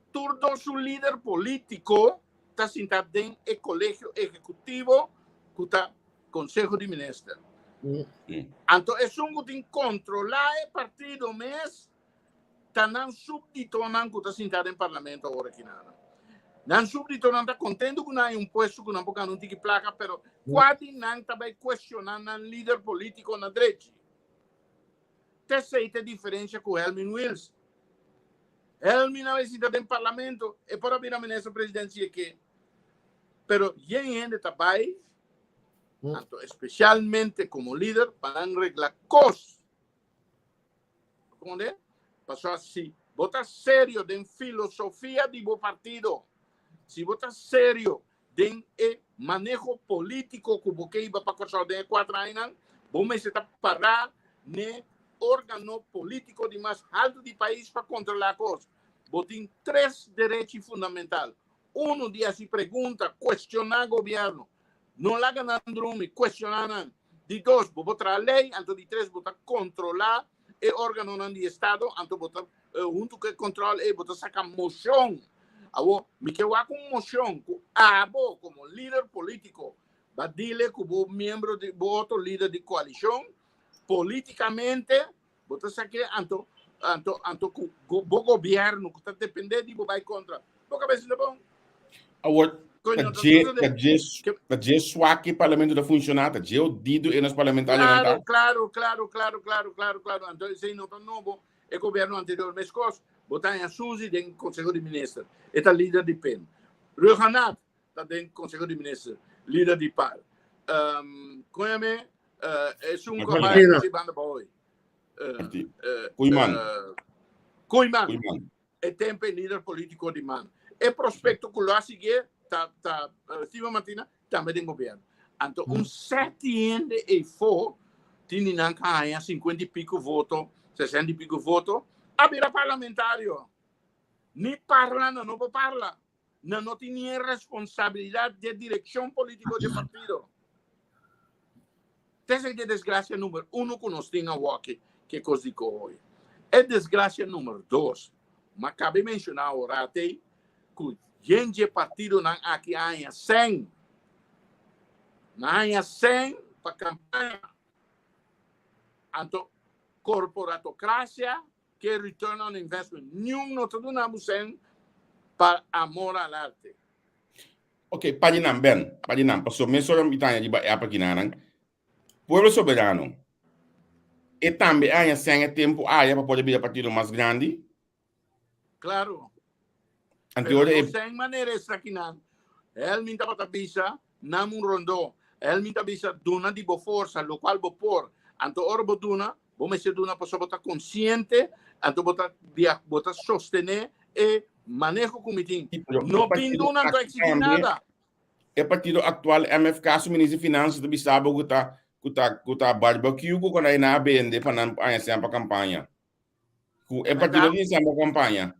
Todo su líder político está sentado en el colegio ejecutivo, que está Consejo de Ministros. Anto é um que controlar o partido mesmo, tá não súbdito não que tá sentado em parlamento agora aqui nada. Não súbdito não tá contente com não puesto que não porque não tem que placa, pero quase não tá vai questionar não líder político na direita. Terceira diferença com Helmin Wills. Helmin não é sentado em parlamento e para vir a ministra presidencial que, pero quem ainda tá vai especialmente como líder para arreglar cosas. ¿Cómo pasó así? Vota serio de filosofía de tu partido. Si vota serio de manejo político que você iba para pasar de 4 años, vos me está parar ne órgano político de más alto do país para controlar cosas. Vos tem 3 derechos fundamentais. Uno de se pergunta, questionar governo. Não lá ganando questionar. De 2, botar a lei. Anto de 3, botar controlar o órgano do Estado. Anto botar junto que controla e botar sacar moção. Abo, me que va com moção. Abo, como líder político. Va dile que o membro de outro líder de coalição. Politicamente, botar sacar anto o governo que está dependendo de vai contra. Boca vez não bom. Dat swak parlamento da funcionar, dat je dido en os parlamentares. Claro. Então, se não está novo, o governo anterior me escos, botar em Suzy dentro do Conselho de Ministros. Está líder de PEN. Ruhanat está dentro do Conselho de Ministros, líder de PAR. Conhece, é camarada que se banda para hoje. Cuiman. É tempo líder político de man. É prospecto que lá seguir Silva Martina também tem governo. Então, 7 anos e for, tem não ganha 50 e pico votos, 60 e pico votos, a vira parlamentário. Nem parla, não parla. Não tem nem responsabilidade de direção política do partido. Essa é a desgraça número 1 que nós temos aqui, que coisa digo hoje. É desgraça número 2. Mas acabei de mencionar agora, que gente partido não aqui há 100. Não há 100 para campanha. Então, corporatocracia que return on investment. Nenhum não está dando 100 para amor ao arte. Ok, paginam, passou me só me tanya de apa kinanang. Pueblo soberano. E também há 100 tempo para poder vir a partido mais grande. Claro. Pero não tem maneira essa aqui não. Ele me dá para bisa, não rondou. Ele me dá bisa duna de boa força, lo qual vou por. Então ora vou duna, vou me ser duna para só botar consciente, então botar sostener e manejo comitim. Não tem duna não existe nada. O partido atual MFK, o ministro de Finanças do Bissau, que tá barbecue quando aí na BND para não para a campanha. O partido de sempre campanha.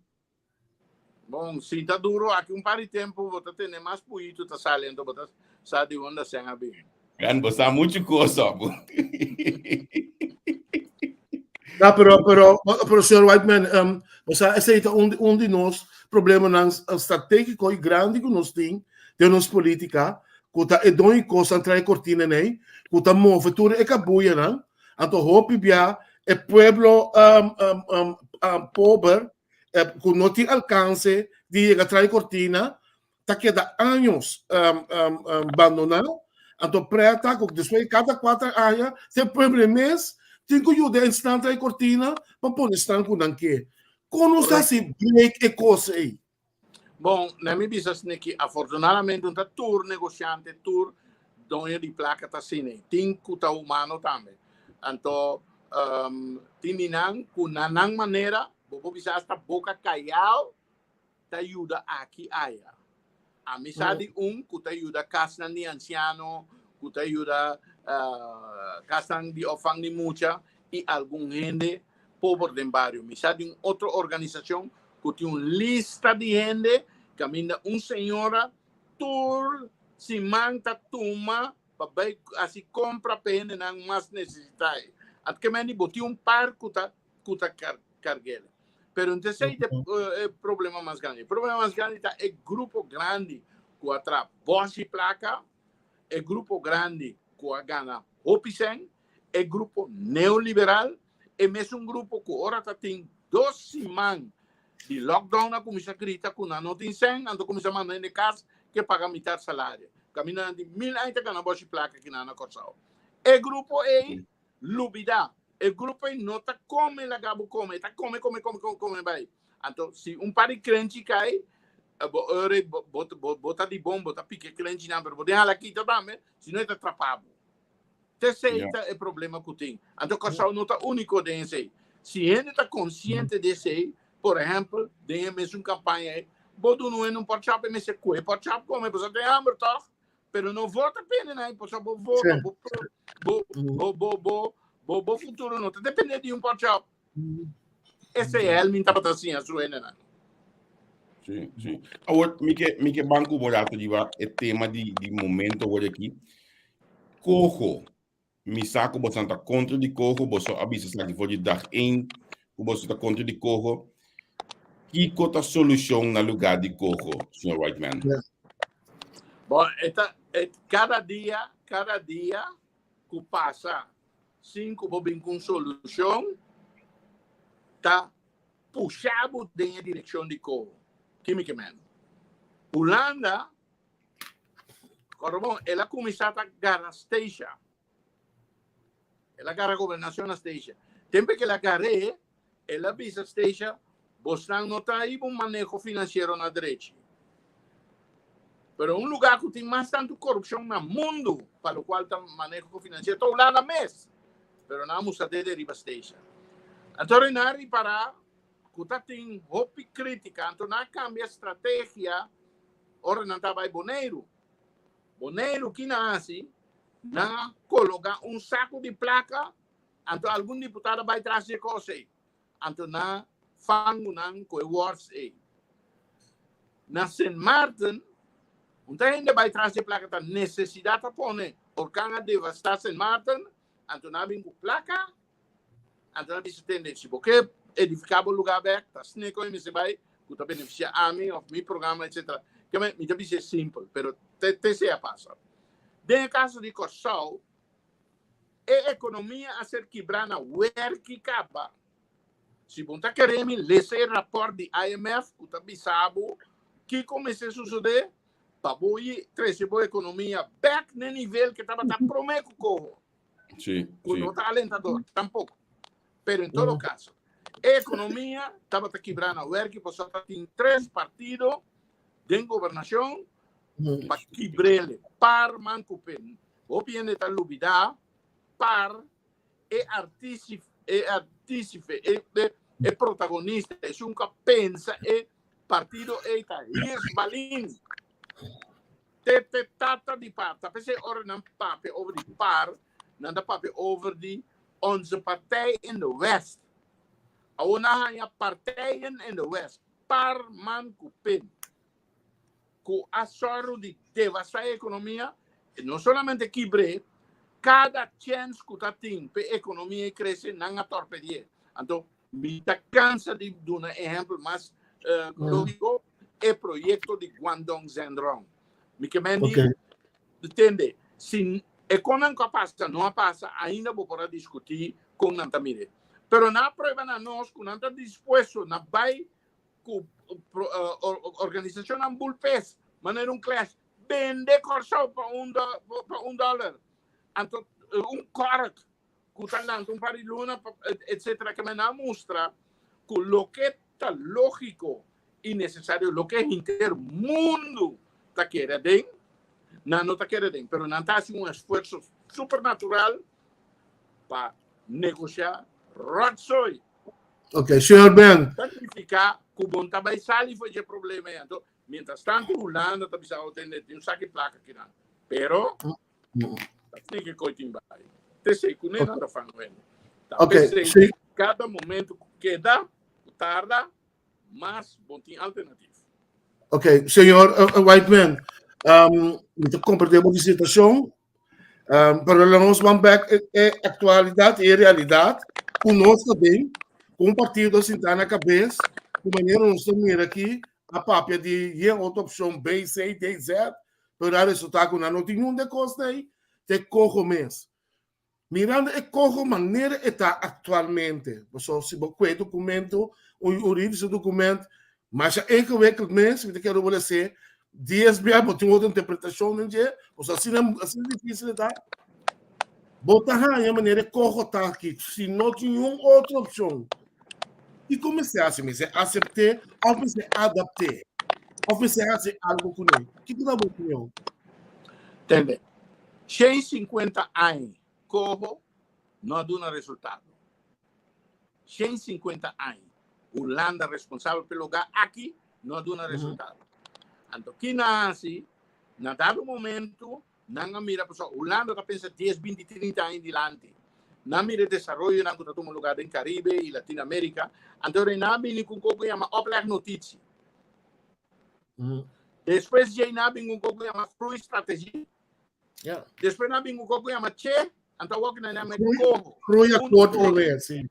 Bom, se está duro, aqui par de tempo, vou ter mais puito, está saindo, vou estar de onda sem abrir. Você há muita coisa. Não, pero senhor Whiteman, você aceita de nós problemas estratégicos e grandes que nós temos de nossa política, que está e doni coisa entrar cortina nem, que está move tudo e cabuia não, então hope bia e pueblo pobre que não tem alcance de chegar atrás cortina, está queda anos abandonado, então preta que depois cada 4 anos, se primeiro mês tem que ajudar a estar atrás cortina para poder estar com danque. Como está se break e coisa aí? Bom, na minha visão que afortunadamente um tour negociante, tour dono de placa está assim, tem que estar humano também. Então, tem não com uma maneira, vou bisa esta boca caial, te ajuda aqui aia. Amizade que te ajuda casa de anciano, que te ajuda casa de orfan de mucha e algum gente pobre do barrio. Amizade outra organização que tem uma lista de gente, caminha senhora, tour, se manta tuma, para assim compra pena não mais necessidade. Até que botou par que tá carguela. Pero então esse é o problema mais grande. O problema mais grande é grupo grande que atrás voz e placa, é grupo grande que gana opção é grupo neoliberal, é mesmo grupo que ora tem 2 semanas de lockdown na comissão grita que não tem 100, ando comissão mandando de casa que paga metade salário. Caminhando de 1.000 ainda que não bote placa que não na Corsal. O grupo é lubida. O grupo é nota come la gabo come, tá come vai. Então se par de crente cai, bota de bom, bota pique crente não, mas deixa aqui também, se não é atrapado. Terceiro é problema que tem. Então Corsal nota único desse. Se ele está consciente desse, por exemplo, tem mesmo campanha, bodo não pode chapar, mas se coe pode chapar come, você tem hambre, tá? Pero não vota pena, né? Por isso, vota, bo futuro não. Depende de pode chapar. Esse é ele, minha assim, a sua, né? Sim, sim. Agora, me banco barato de é tema de momento hoje aqui. Cojo, me saco bastante contra de cojo, você avisa que vou de dar você está contra de cojo. Que cota solução na lugar de cojo, senhor Whiteman? Bom, cada dia que passa, 5 bobin com solução, tá puxado na direção de cojo. Quimicamente. Holanda, ela começou a ganhar station. Ela ganha a governação na station. Tempo que ela ganha, ela visa station, você não está aí um manejo financeiro na direita. Pero lugar que tem mais tanto corrupção no mundo, para o qual está manejo financeiro, está lá na mesa. Pero não vamos a deriva station. Então, para que tem roupa crítica, então não cambia a estratégia, ora não está vai Boneiro que nasce, não coloca saco de placa, então algum deputado vai trazer coisa, então não fango não com awards aí. Na St. Martin, então ainda vai trazer placa da necessidade de pôr, porque a devastar St. Martin, então não vem com placa, então não tem tendência, porque edificava o lugar aberto, tá? Se nem como você vai, que está beneficiando a mim, o meu programa, etc. Que me deve ser simples, mas te se passa. No caso de Corsal, a economia a ser quebrada, que acaba. Se você querer ler o rapport de IMF, que está bizarro, que comecei a suceder, para trazer a economia back no nível que estava prometido com Sim. não está alentador, tampouco. Mas em todo caso, a economia estava quebrando, que passou a ter 3 partidos de governação para quebrar par mancupen. O bien está lubida, par artífice, protagonista, é um que pensa, partido está balin. Te tata de par, tapi se ora não pape over de par, não dá pape over de onze partij in de West. Auna hanya partijen in de West. Par man kupin. Ku asoro de devastar a economia, não solamente quebre, cada chance que está tendo para a economia crescer, não a torpedear. Então, me está cansa de dar um exemplo mais lógico, é o projeto de Guangdong Zhendong. Me que entende? Se econômica passa, não passa, ainda vou poder discutir com Nantamire. Pero na prueba na nós, que não está disposto, na vai com organização Ambulpes, maneira clash, vende Corsal para $1. Então, corte, que está dando par de luna, etc., que me mostra que o que está lógico e necessário, o que é intermundo está querendo, não está querendo, pero não está haciendo esforço supernatural para negociar Rotsoi. Ok, senhor Ben. Significa que o bom trabalho sai e foi de problema. Então, mientras tanto, o Holanda está precisando ter saque de placa aqui. Pero, tem que continuar. Sei que não está falando. Ok, sim. Cada momento que dá, tarda, mas bom tem alternativa. Ok, senhor Whiteman, muito compreendemos a situação, para nós vamos ver a atualidade e a realidade, conosco também, com o partido assim está na cabeça, de maneira nós estamos aqui, a papia de outra opção B, C, D, Z, para resultar que não tem nenhum de coisa aí, tem corro mesmo. mirando e como maneira está atualmente. Então, se você documento, um jurídico documento, mas é ingewikkeld mensen, que eu quero dizer, DSB, mas tem outra interpretação, não é? Assim é difícil, tá? Botar a maneira como está aqui, se não tem nenhuma outra opção. E comecei a aceitar, ou comecei a adaptar, ou comecei a fazer algo com ele. O que é a opinião? Entende? 150 anos, corro, não dá resultado. 150 anos, Holanda responsável pelo lugar aqui, não dá resultado. Então, aqui nasce, na dado momento, não mira, pessoal, Holanda está pensando 10, 20, 30 anos adiante. Não mira desenvolvimento, não está tomando lugar em Caribe e Latinoamérica. Então, não vem com o que chama opleg notícia. Depois, já não vem com o que chama free estratégia. Depois, não vem com o que chama che, então, o que não é corro. Free acordo com ele, sim.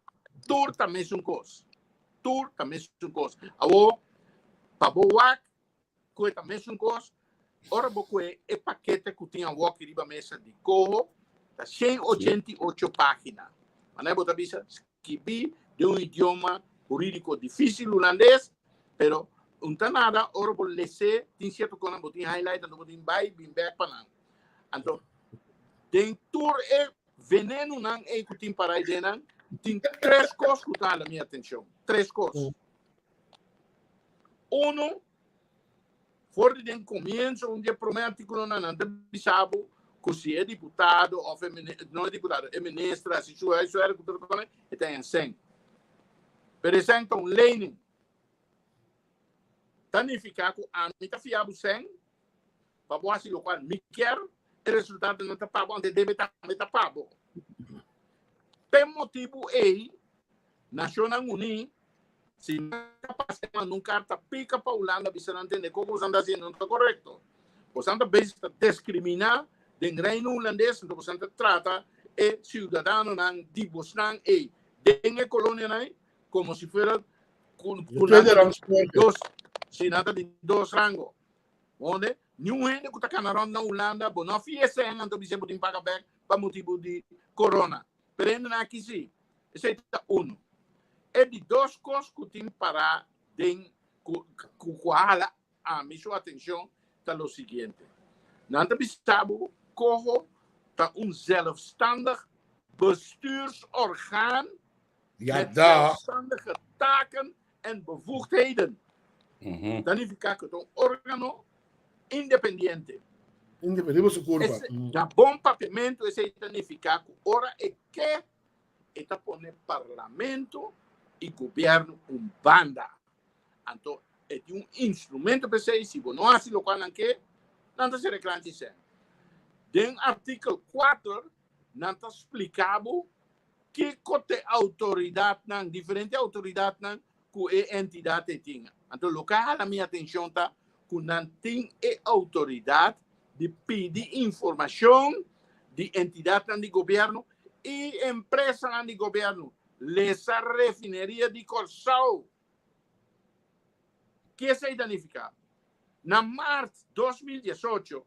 Tour também é coisa. Tour também é coisa. Agora, para boa, que também é coisa. Ora, porque é paquete que tinha o que riba mesa de corro, tá 188 páginas. Mas você bisa escrever de um idioma jurídico difícil holandês, pero não nada, ora por ler, tem certo que não botem highlight, não botem vai, bem back para não. Então, tem tour é veneno não é que tem para aí dentro. Tem 3 coisas que estão na minha atenção. 3 coisas. Um, fora de começo, onde promete que não sabe que se é deputado ou não é deputado, é ministra, se isso é que e tem 100. Por exemplo, Lenin, significa que a mim está fiável 100, para boa se local me quer, o resultado não está pago, onde deve estar pago. Por motivo é, Nacional Unido, se não passa num carta pica para a Holanda, você não entende como você está fazendo, não está correto. Você está discriminar den reino holandês, então você trata e cidadão não, tipos não, e den colônia não, como se fosse se nada de 2 rangos. Onde, nenhum gente que está canarão na Holanda, não fez então você pode pagar back para motivo de corona. Pero ainda aqui sim, esse é um. É de 2 coisas que tem para den qual a minha atenção está o seguinte. Nanta Bissau corro está zelfstandig bestuursorgaan met zelfstandige taken en bevoegdheden. Dan significa que é órgano independiente. Independente su curva. Da bom papimento, esse significa que ora é que está pondo parlamento e governo banda. Então, é um instrumento para ser, se não há sido qual não quer, não está se reclamando. Den artikel 4, não está explicado que cote autoridade, não, diferente autoridade, não, que a entidade tem. Então, o que a minha atenção está, que não tem autoridade de pedir informação de entidade de governo e empresa de governo. Essa refineria de Corsão. Que se identifica? Na março de 2018,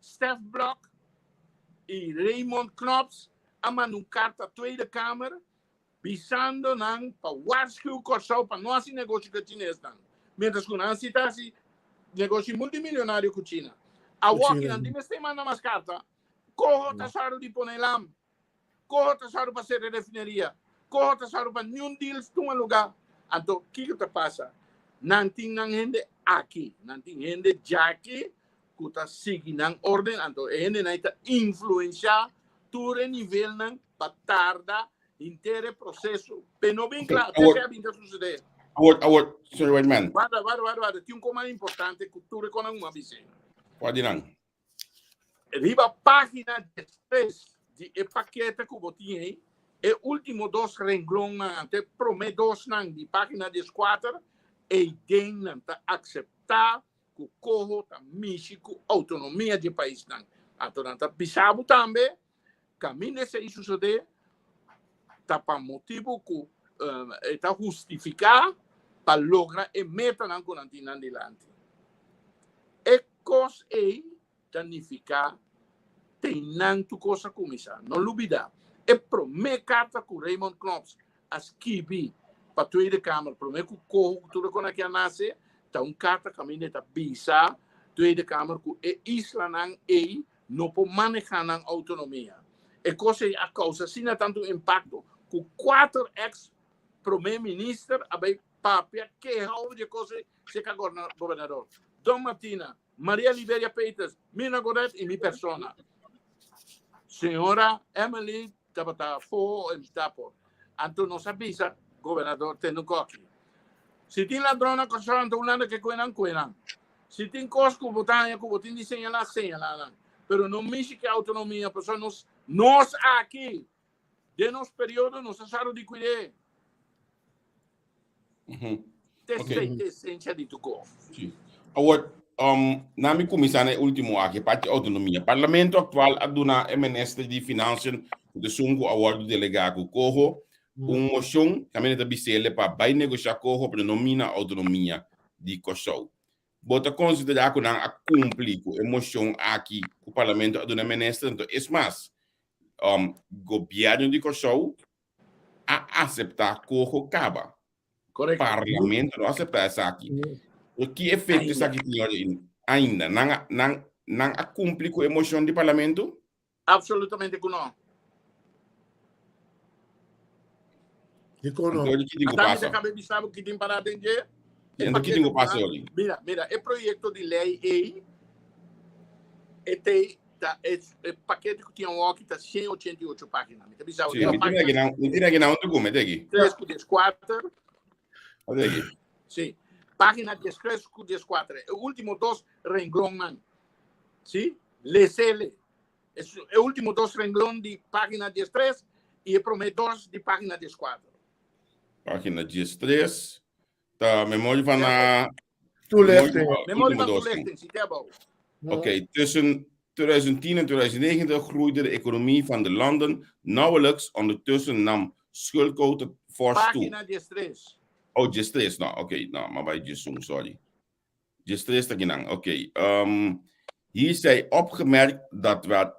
Stef Blok e Raymond Knops mandam uma carta à Tweede Kamer visando para waarschuwen Corsão para não fazer negócio com a China. Mientras que não se está negócio multimilionário com a China. A Walking and Dimas tem mandado umas cartas. Corro tasaro de Ponelam. Corro tasaro para ser refineria. Corro tasaro para nenhum deals de um lugar. Então, o que passa? Não tem gente aqui. Não tem gente já aqui que está seguindo a ordem. Então, a gente não está influenciando todo o nível para tardar inteiro processo. Mas não bem claro. O que é que suceder? Sorry, white man. Guarda. Tem comando importante que tu reconhece uma visão. Pode não. Riba página 3 de paquete que eu tinha, e último 2 renglões, até promete 2 de página 4, e tem que aceitar que o corro da México, autonomia de país. Então, está Bissau também, caminho se isso suceder, está para motivo que está justificar para lograr e meta na conantina de lante. E coisa é significar tem nanto coisa como essa. Não olvida. E pro me carta com Raymond Knops, as kibi, para a Tweede Kamer, pro me com corro, tudo quando aqui nasce, tá carta caminho da bisa, Tweede Kamer com e isla nang não pode manejar a autonomia. E coisa a causa, se não tanto impacto, com 4 ex-primeiro-ministro, abai papia, que houve de coisa, se que governador. Dom Martina, Maria Liberia Peters, Mina Goret e minha persona. Senhora Emily Tabata Fo e Tapo. Anto não sabia, governador tendo coque. Se tem ladrona, coisa antolando que cuenam. Se tem cosco, botanha, que botin de señalar. Pero não mexe que a autonomia, pessoal, nós aqui, de nosso período, nós acharam de cuidar. Te essência de tudo. Agora, nami comissão último aqui, parte autonomia. Parlamento atual aduna ministro de Finanças de sungo award delegado corro moção também da bicele para vai negociar corro para nomina autonomia de Kosovo. Bota considerar que não cumpre com a moção aqui o parlamento aduna ministro, então é mais governo de Kosovo a aceitar corro caba. Correto. Parlamento não aceitar isso aqui. O que efeito isso aqui tem ainda? Não cumpre com a moção do parlamento? Absolutamente que não. Então, o que digo passa? passa? Que tem para atender? Então, o que digo passa ali? Mira, é projeto de lei aí, é paquete que tinha um aqui, está 188 páginas. Sim, me tira aqui não documento aqui. 3 com 14. Olha aqui. Sim. Página 3 com 14. O último 2 renglões. Sim? Lê-se. O último 2 renglões de página 13 e o primeiro 2 de página 14. Página 13. Tá, memória van na... Memória van toelichting, zie je wel. Oké, tussen 2010 en 2019 groeide de economie van de landen nauwelijks. Ondertussen nam schuldquote fors toe. Página 13. Oh, G3, nou, oké, nou, maar bij G3, sorry. G3 te gaan, oké. Hier zij opgemerkt dat we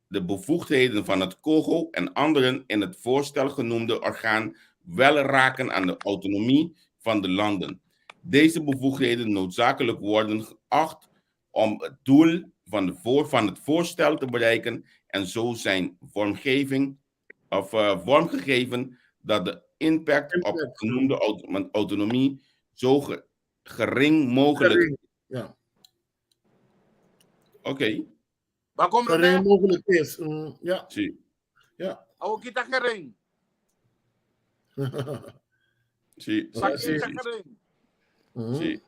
de bevoegdheden van het COGO en anderen in het voorstel genoemde orgaan wel raken aan de autonomie van de landen. Deze bevoegdheden noodzakelijk worden geacht om het doel van het voorstel te bereiken en zo zijn vormgegeven dat de impact op de genoemde autonomie zo gering mogelijk is. Ja. Oké. Gering mogelijk is. Ja. Zie. Ja. Oh, kita gering. Zie. Zie.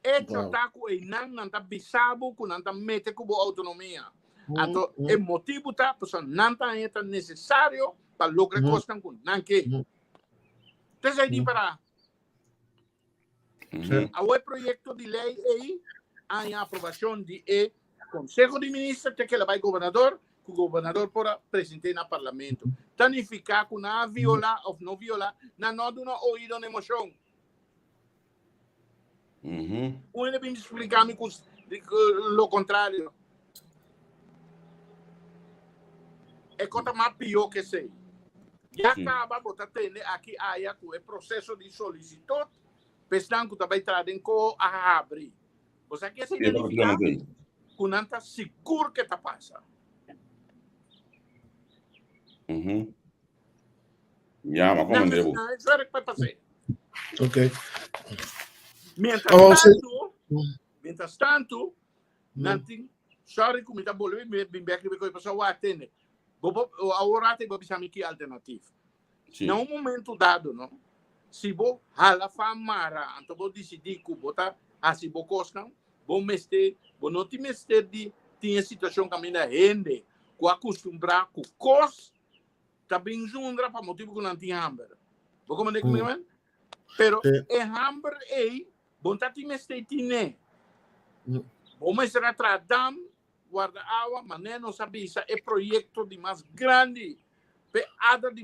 Echo taku e nanta bisabu ku nanta mete kubo autonomia. Anto e motivo ta person nanta é necessário para lograr costas com nanke. Tesa di para. O projeto de lei aí a aprovação de Conselho de Ministros que ela vai governador, que o governador para presidente no parlamento. Tanificar que não viola ou não viola, não dá ouído na emoção. Uno deve explicar-me o contrário. É coisa mais pior que sei. Já acaba botar aqui o processo de solicitude, pensando que também trazem com a abrir. Você quer se identificar com nanta seguro que está passando. Ja, maar kom maar. Não, isso é o que vai passar. Ok. Mientras tanto, nanti, sorry, como está bolando, bem bem que vai passar o atende. Agora tem que alternativa. Não momento dado, não. Se vou hala famara, então vou decidir que botar assim vou costar, vou mester, vou não te mester de tinha situação que a minha rende, com acostumbrar com cos, também junta para motivo que não tinha hambre. Vou comandar comigo, man? Pero é hambre aí, bom tá te mester tine. Vou mestrar tradam, guarda água, mas não sabia isso é projeto de mais grande. Ada de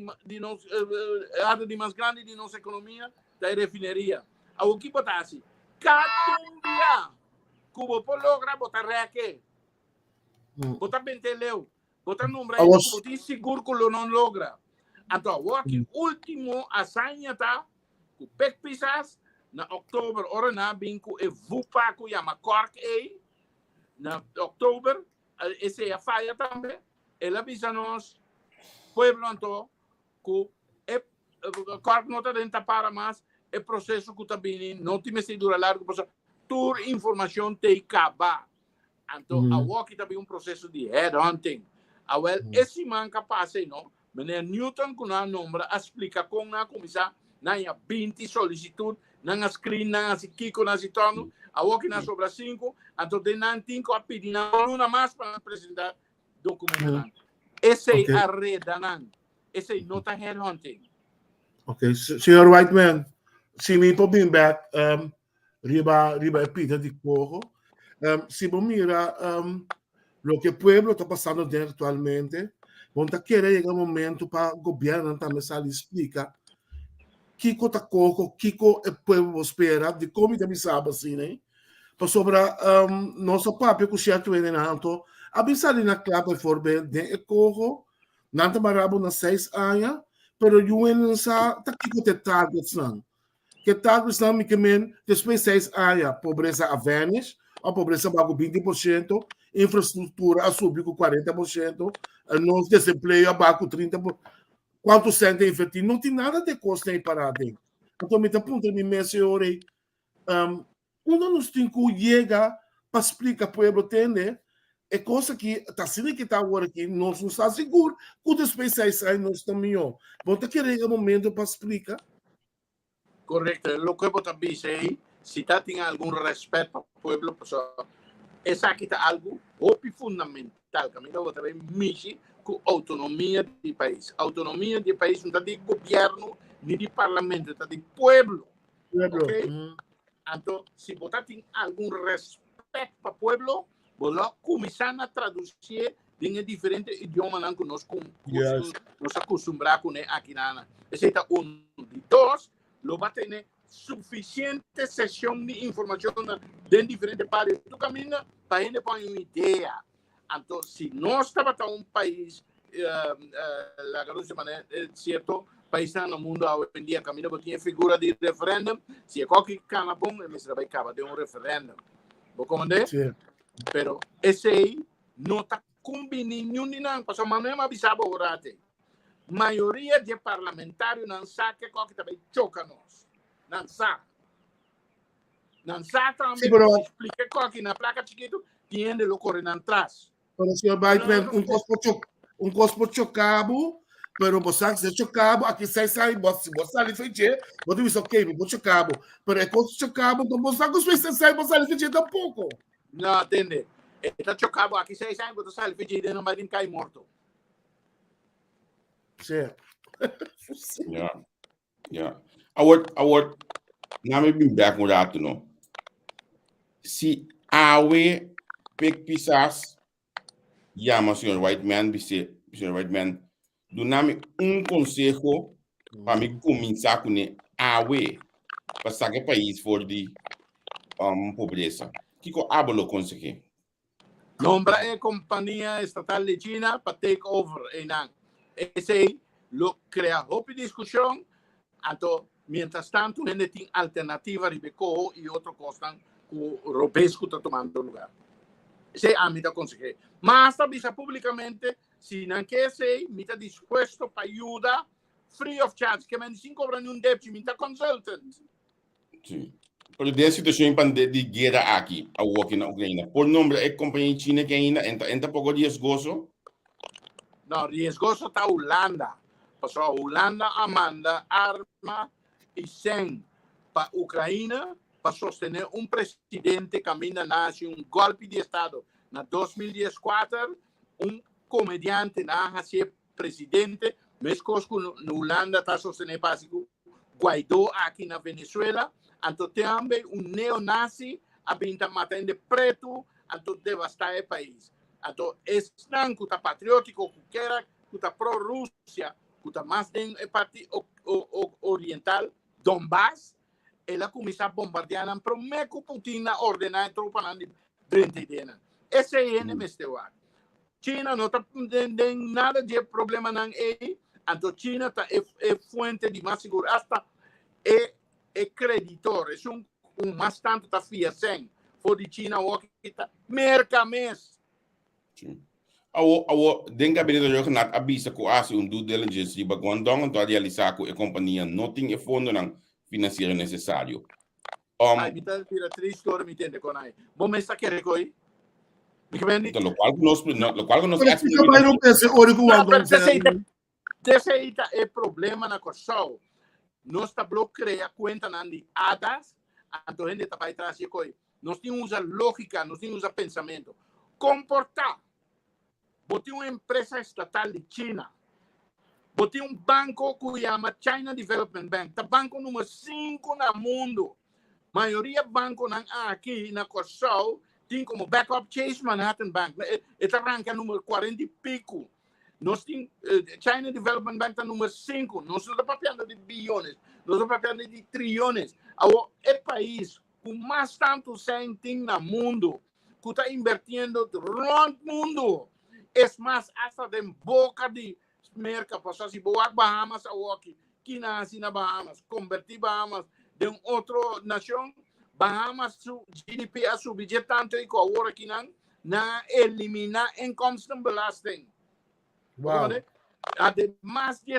mais grande de nossa economia da refineria. O que botar assim? Cada dia, Cuba por logra botar reque. Botar benteleu. Botar nombre I was- como ti seguro que lo non logra. Então, o aqui último asanha tá com pek pisas na outubro ora na binco e vupa ku yama Cork na outubro esse é a falha também. Ela avisa nós pueblo anto que é Cork não tá dentro para mais é processo que tá vindo não tem mais dura largo processo tur informação te acaba. Então, a walk também processo de headhunting. Esse man capaz não Meneer Newton kuna nombra explica com na comissão na 20 solicitude na screen na si kiko na si tono a walk na sobra 5 então de na 5 a pedir na uma mais para apresentar documento. Esse é a redanan. Esse é nota headhunting. Okay, Sr. Whiteman, se me pode bem back, riba Peter de Cojo, se você mira lo que o pueblo está passando atualmente, quando quer chegar um momento para o governo também sabe explicar que está coco, que o povo espera, de como também sabe assim, né? Para sobre nosso papel que o certo é nanto, a pensar na clave for bem de coco, nanto marabo na 6 anos, pero eu não sa tá que te targets não. Que targets não me que men depois 6 anos, pobreza a vanish, a pobreza bago 20%, infraestrutura a subir com 40%, nosso desemprego abaixo 30%. Quanto sentem efetivo? Não tem nada de custo nem parado. Então, me aponta me mencionei, quando nós temos que chegar para explicar para o povo entender, é coisa que está sendo que está agora aqui, nós não estamos seguros que os especiais nós estamos melhor. Vamos ter que chegar um momento para explicar. Correcto, lo que você disse aí, se está tem algum respeito para o povo, essa aqui está algo fundamental, que a mim não também mexe com autonomia do país. Autonomia do país não está de governo, nem de parlamento, está de povo. Okay? Então, se você tem algum respeito para o povo, você começar a traduzir em diferentes idiomas que nós acostumamos aqui na esse é um de dois, lo vai ter suficiente sessão de informação de diferentes países. Tu caminha para ele para uma ideia. Então, se nós estamos em um país, la grande maneira, certo, país no mundo hoje em dia caminha para ter figura de referendo, se é qualquer cana bom, ele vai acabar de referendo. Vou comandar? Sim. Pero esse aí não está combinando nenhum, porque a maneira avisava agora. Maioria de parlamentares não sabe que qualquer também choca nós. Não sabe. Não sabe também Sim, pero explica qualquer na placa chiquito tem o correndo atrás. Pero Sr. Whiteman, um cospo chocabo, pero você se chocabo, aqui sai, você ali feitiço, você diz ok, vou chocabo, pero é cospo chocabo, então você sai, você ali feitiço tampouco. Não, entende? Está chocado aqui 6 anos, você sai feitiço, não vai cair morto. Certo. Yeah. Award, na me bim back mo rato no. Si awe pek pisas, llama Sr. Whiteman, dice Sr. Whiteman, doname consejo para me começar com awe para sair país for de pobreza. Kiko abolo consegue. Nombra a companhia estatal de China para take over Enang. Esse lo crea hope discussão, então, mientras tanto, ele tem alternativa Ribeco e outro costan o Robesco está tomando lugar. Esse é a minha consegue. Mas avisa publicamente, se não quer ser, me está disposto para ajudar, free of charge, que me não cobra nenhum débito, me está consultant. Sim. Por dessa situação de guerra aqui, a walking na Ucrânia, por nome é companhia China que ainda entra pouco riesgoso. Não, riesgoso está Holanda. Passou a Holanda a mandar arma e sem para a Ucrânia para sostener um presidente que ainda nasce um golpe de Estado. Na 2014, um comediante nasce presidente, mas na Holanda está sostenendo básico Guaidó aqui na Venezuela. Então também um neonazi a pinta matando preto, então devastar o país. Então, esse que está patriótico, que está pró-Rússia, que está mais dentro do partido oriental, Donbass, ela começa a bombardear, pero meio que Putin ordenar a tropa de frente dela. Esse é o NMSTUA. China não está nada de problema não é. Então China tá é fonte de mais segurança, é creditor, é mais tanto tá fiacem. For de China o que está merca mês. Sim. Awo denga benito yo nat abisa ko asi due diligence ba gondong to realizar ko a companhia não tem e fundo não financeiro necessário. Ai, bita triste história me entende com aí. Bom, mas está querendo coi? Então, lo cual nos Fica mais no PC, ori com o Andon. Desse aí é problema na corção. Nós está bloqueando conta na de adas, então a gente está para trás de coi. Nós temos usa lógica, nós temos usa pensamento. Comportar. Botei uma empresa estatal de China. Botei banco que chama China Development Bank. É o banco número 5 no mundo. A maioria banco aqui na Corsol tem como backup Chase Manhattan Bank. Esta arranca número 40 e pico. Nós temos China Development Bank número 5. Nós estamos falando de bilhões. Nós estamos falando de trilhões. É o país com mais tanto tem no mundo que está invertindo no mundo. É mais, hasta de boca de merca, passar se boa Bahamas ou aqui, que nasce na Bahamas, convertir Bahamas de outra nação, Bahamas su GDP a subir tanto e com agora aqui na eliminar income belasting. Wow. Además de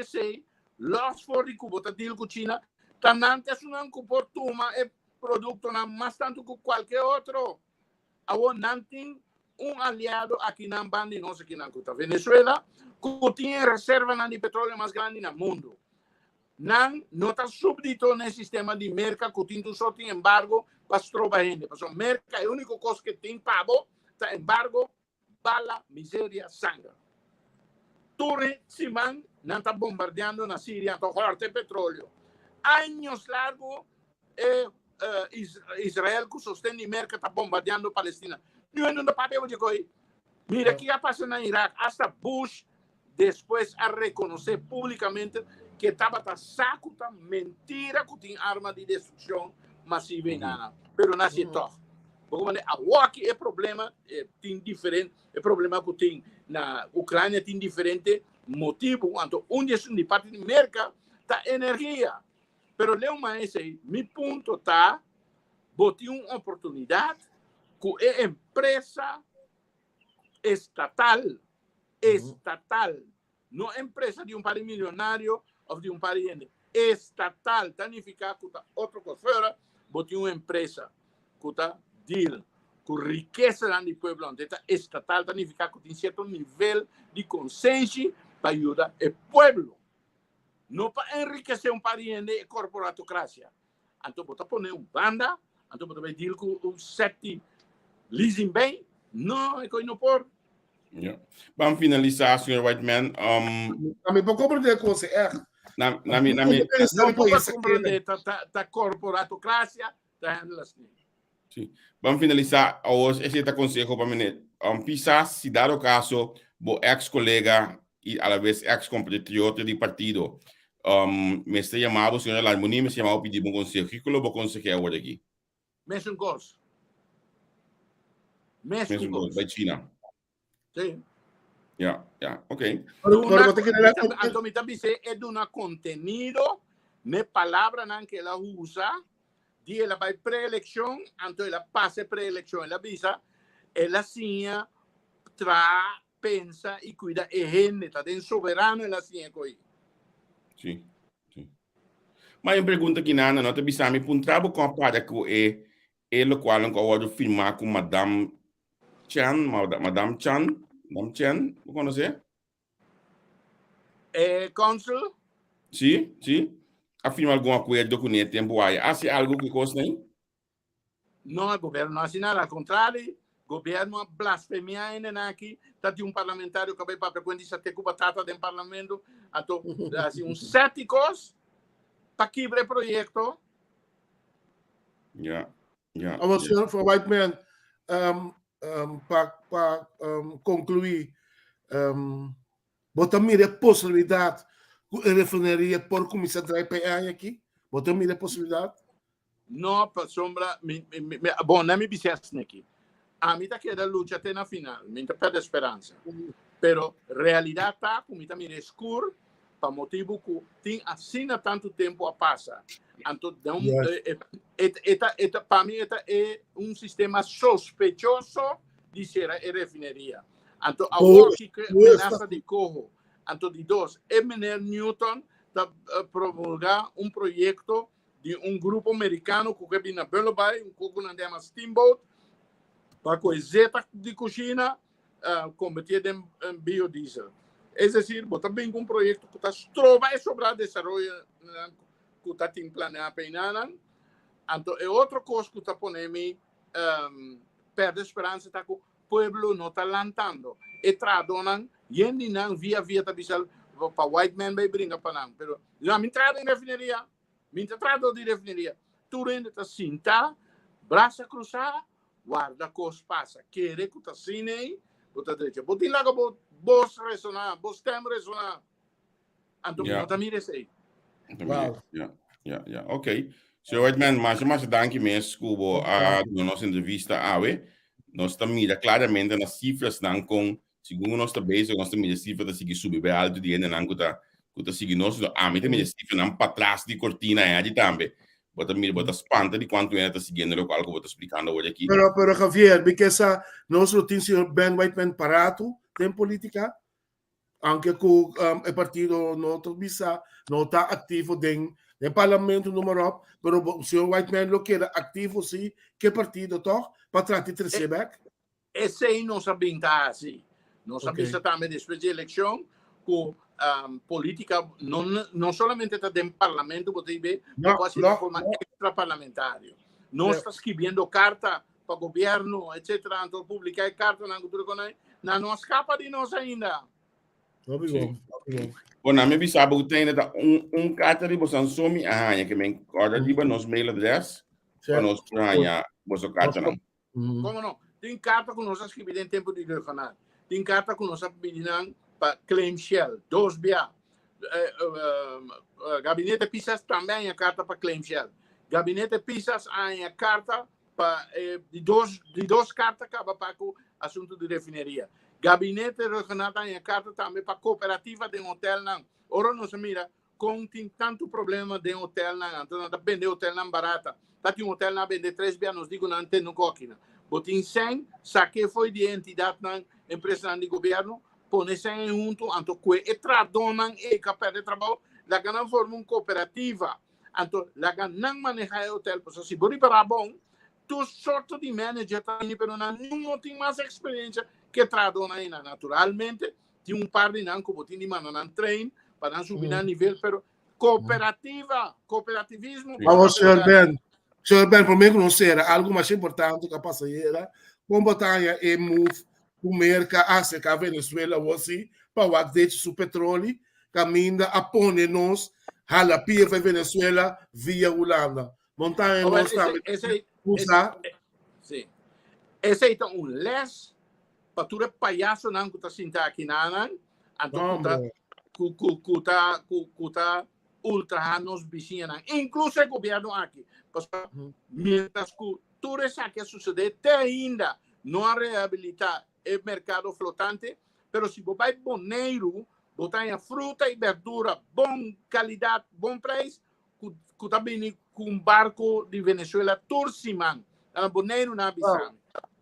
sei, los for de Cuba, deal com China, tanantes não por tuma é produto na mais tanto que qualquer outro. Agora não tem aliado aqui na banda, não sei aqui na Venezuela, que tem reserva de petróleo mais grande no mundo. Não está súbdito no sistema de merca, que tem só tem embargo para as tropas gente. Porque a merca é a única coisa que tem pago, está embargo, bala, miséria, sangue. Torre, Simán, não está bombardeando na Síria, está forte petróleo. Anos largos, Israel, que sustenta a merca, está bombardeando a Palestina. Não papel de coi. Mira o que passa na Iraque. Hasta Bush, depois a reconhecer publicamente que estava saco da mentira que tem arma de destruição massiva em Nana. Pero não se toca. Porque aqui é problema, tem diferente, é problema que tem na Ucrânia, tem diferente motivo. Então, onde é de parte de merca, está energia. Pero leu mais aí, meu ponto está, botei uma oportunidade que é empresa estatal, não empresa de país milionário ou de país estatal, significa que outra coisa fora, botei uma empresa que está deal com riqueza do povo, estatal, significa que tem certo nível de consciência para ajudar o povo, não para enriquecer país de corporatocracia. Então, bota poner banda, então bota deal com o sete leasing bem, não, é coisa não por. Yeah. Vamos finalizar, Sr. Whiteman. Também para compreender que você é. Não para compreender, tá corporatocracia, tá assim. Sim. Vamos finalizar hoje. Esse é o conselho para mim. Quizás, se dar o caso, o ex-colega e, a la vez, ex-compatriota de partido, me está chamado, Sr. Larmoni, me chamado pedir um conselho. O que eu vou conseguir hoje aqui? Mesmo curso. Mesmo curso, da China. Sim. Yeah, ok. Então, me dice é de um contenido, ne palavra que ela usa, de ela vai pré-eleição, então ela passa pré-eleição, ela avisa, ela sim, pensa e cuida, e gente, está dentro soberano, ela sim é coi. Sim. Mas eu pergunto aqui, Nana, não te bisami, puntrabo com a parte que é o qual eu vou firmar com Madame Chan, Madame Chan, ¿lo conoce? Consul? Sí. ¿Ha firmado algún acuerdo con el tiempo ahí? ¿Hace algo que cosa ahí? No, el gobierno no hace nada, al contrario, el gobierno blasfemia en aquí, está de un parlamentario que va para frecuencia que Cuba trata del parlamento, hace un céticos para quebrar el proyecto. Ya. Senhor Whiteman, para concluir, bota mira a possibilidade que a refineria por começar a trazer PA aqui? Bota mira a possibilidade? Não, para sombra, bom, não me disse aqui. a mí queda lucha até na final, me perde esperança. Pero realidade tá, como me escuro, para motivo que tem assim tanto tempo a passar. Então, para mim, é sistema sospechoso de ser a refineria. Então, agora que ameaça de corro, então, de dois, Eminem Newton está promulgar projeto de grupo americano que vem na Burley, que não Steamboat, para coiseta de cozinha, convertir em biodiesel. É decir, também um projeto que vai sobrar desenvolvimento que está planeado para Inanan. Então, é outra coisa que está ponendo perde esperança que o povo não está lantando. E tradonan, e não via tabisal para white man vai brincar para não. Pero, já me trado em refineria, me trado de refineria. Tu ainda está cinta, braça cruzada, guarda coisa passa. Querer que está cine, está direita. Botin lá que vos ressonar, vos tem ressonar. Então, não está mire sei. Wow. Ja. Ok. So, white man, mas danke mesmo, Cubo, na nossa entrevista, nós estamos mira claramente nas cifras, não com, segundo nós estamos bem, nós estamos mira cifras, está seguindo subir alto de ainda, não que está seguindo nós, mas mira cifras, não para trás de cortina, de também. Bota espanta de quanto está seguindo, o qual eu vou explicando hoje aqui. Pero Javier, porque essa nosso tem senhor Ben Whiteman parado, tem política, aunque o partido não está ativo dentro do parlamento número, pero o senhor Whiteman lo quer ativo sim, que partido toch? Para tratar de terceiro back? Esse aí não sabia estar assim. Não sabia também depois da eleição, que política não somente está dentro do parlamento, você vê, mas de forma extraparlamentar. Nós estamos escrevendo carta para o governo, etc. Então, publicar carta na cultura com não escapa de nós ainda. Bom, na minha visão, eu tenho carta de você some que me acorda de nós mail address, para nós você carta não. Como não? Tem carta que nós escrevemos em tempo de regional. Tem carta que nós escrevemos para claim shell, 2BA. Gabinete Pisas também a carta para claim shell. Gabinete Pisas a carta para de duas cartas acaba para o assunto de refineria. Gabinete regional tem a carta também para cooperativa de hotel não. Ora não se mira com tem tanto problema de hotel não, então não vende hotel não barata. Tá tem hotel não vende 3BA nos digo não tem no coquina. Botin 100 saque foi de entidade não empresa de governo. Pone sem junto, então que tradonan e capaz de trabalho, lá que não forma cooperativa, então lá que não maneja o hotel, porque se você para bom, tu sorte de manager também, pero não tem mais experiência que tradona ainda. Naturalmente, tem par de não que você tem mano não trein para não subir a nível, pero cooperativismo. Vamos, senhor Ben, por mim não será algo mais importante que a passageira, como botar e move o mercado hace que a Venezuela você para o update do petróleo caminha a pôr nos hala pia para Venezuela via Holanda montanha nós também sim esse é um les para tu palhaço não que está sentado aqui na então cuta ultra nos vizinhos incluso o governo aqui mientras que tudo isso que sucede ainda não há reabilitar o mercado flotante, pero se você vai boneiro, botar em fruta e verdura, bom qualidade, bom preço, que também com barco de Venezuela, turciman, boneiro na Bissau.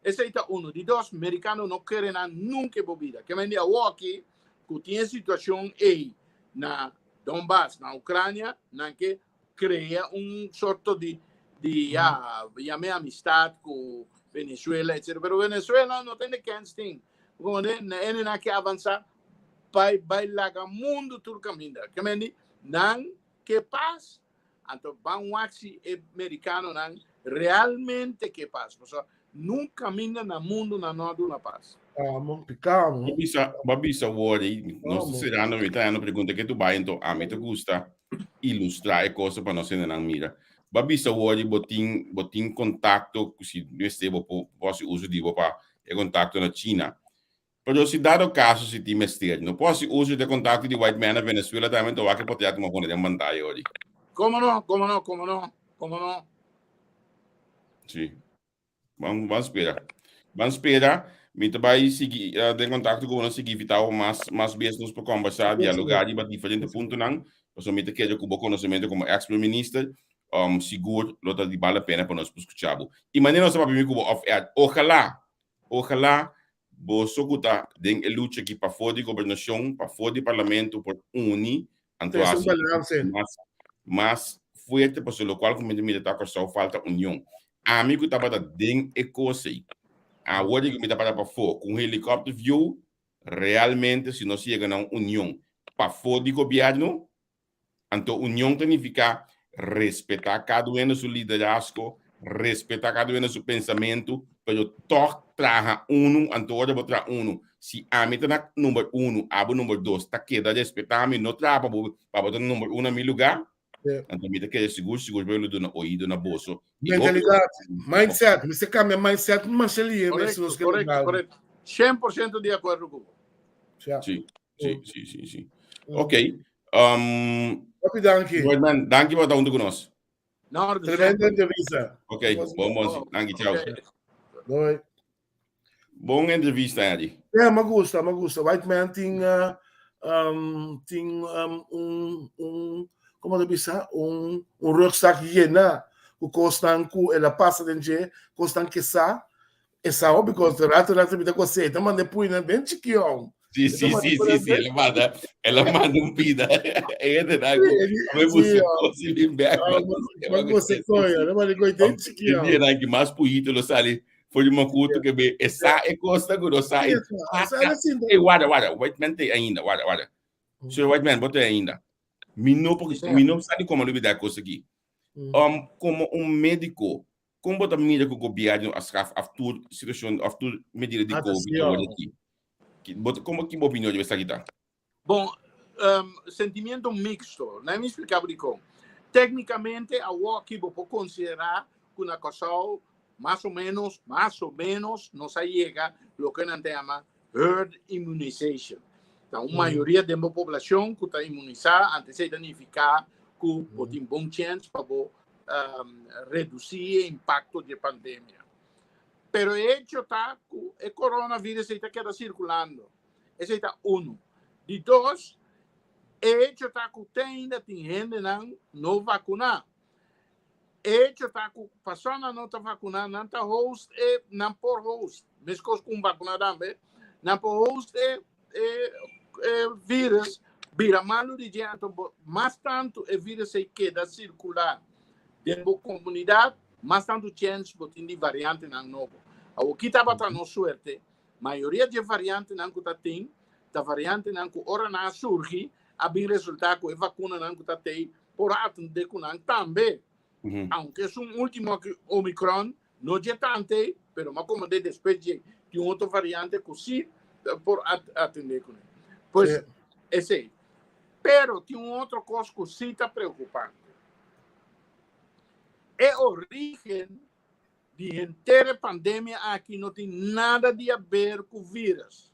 Esse é um. De dois, americanos não querem nunca bebida. Que vem aqui, que tem situação aí na Donbass, na Ucrânia, que cria sorte de amistade com Venezuela, etc. Pero Venezuela não tem quem quando ele quer avançar, vai largar o mundo todo caminho. Que mendi, não que paz, então vão axi americano não realmente que paz, porque nunca caminha no mundo não há uma paz. Calma. Babisa Word, nós será no italiano pergunta que tu vai então a mim te gusta ilustrar a coisa para nós não mira. Babisa Word botin contato se eu posso uso de para contato na China. Pero se dado caso se ti mestre, não posso uso de contato de white man na Venezuela também to que pode uma coisa de mandar hoje. Como não? Sim. Vamos esperar. Vamos esperar. Me vai seguir, ter contato com nós, seguir vital, mais vezes para conversar, dialogar de diferentes pontos, não. Nós me quer com o conhecimento como ex-ministro, seguro, lota de vale a pena para nós escuchar. E maneira nós vamos como off-air. Ojalá, você escuta, den a luta aqui para fora de governação, para fora de parlamento, por unir, Tem um balance. mas fuerte, por lo qual, como me está com falta união. Amigo, estava den e coisa. Agora que me dá para fora, com helicóptero view, realmente, se nós chega na união para fora de governo, então união significa respeitar cada um no seu liderazgo, respeitar cada um no seu pensamento, pero toch traga então ora botar se a mim está número 1, abo número 2, tá queda respeitar me não traga para botar número 1 em lugar. Então, me quer seguro pelo do ouído na bolsa. Mentalidade, mindset. Você cambia mindset, mas ele é correto. 100% de acordo com você. Sim. Ok. Danke. Danke por estar junto conosco. Tremenda entrevista. Ok, bom. Danke, tchau. Okay. Bom entrevista, Adi. Me gusta. White Man tem como eu disse, rucksack llena, o constant cu ela passa dentro, constant que sa, essa hobby contra rato me dá coisa, então manda depois né bem chiquião. Sim, ela manda pida. É verdade. Você coia, não manda coisa chiquião. Ele que mais puito, lo sabe. Foi uma culto que be essa é costa que sai. E guarda, White Man tem ainda, guarda. Senhor White Man, bota ainda. Me não sabe como lidar com isso aqui. Como médico, como botar medida com o governo after situação, after medida de Covid aqui. Como que opinião de você aqui? Bom, sentimento mixto. Não me explicar como. Tecnicamente, a aqui vou considerar que uma coisa mais ou menos, não chega o que não chama herd immunization. Então, a maioria da população que está imunizada, antes de significar que tem bom chance para reduzir o impacto da pandemia. Pero o hecho está que o coronavírus está circulando. Esse está um. De dois, o hecho está que ainda tem gente não vacinar. O hecho está que a pessoa não está vacinada, não está host e não por host. Mesmo com vacina também, não por host vírus vira malo de gente, mais tanto o vírus se queda circular dentro da comunidade, mais tanto chance de variante não novo. O que está batendo na sorte, a maioria de variantes não está tem, da variante não que ora não surge, a bem resultado que a vacina não está tem, por atender que não também. Aunque é último que Omicron, não é tanto, mas como depois de outra variante que sim, por atender com ele. Pois, esse aí. Pero tem outra coisa que sim está preocupante. A origem de inteira pandemia aqui não tem nada a ver com o vírus.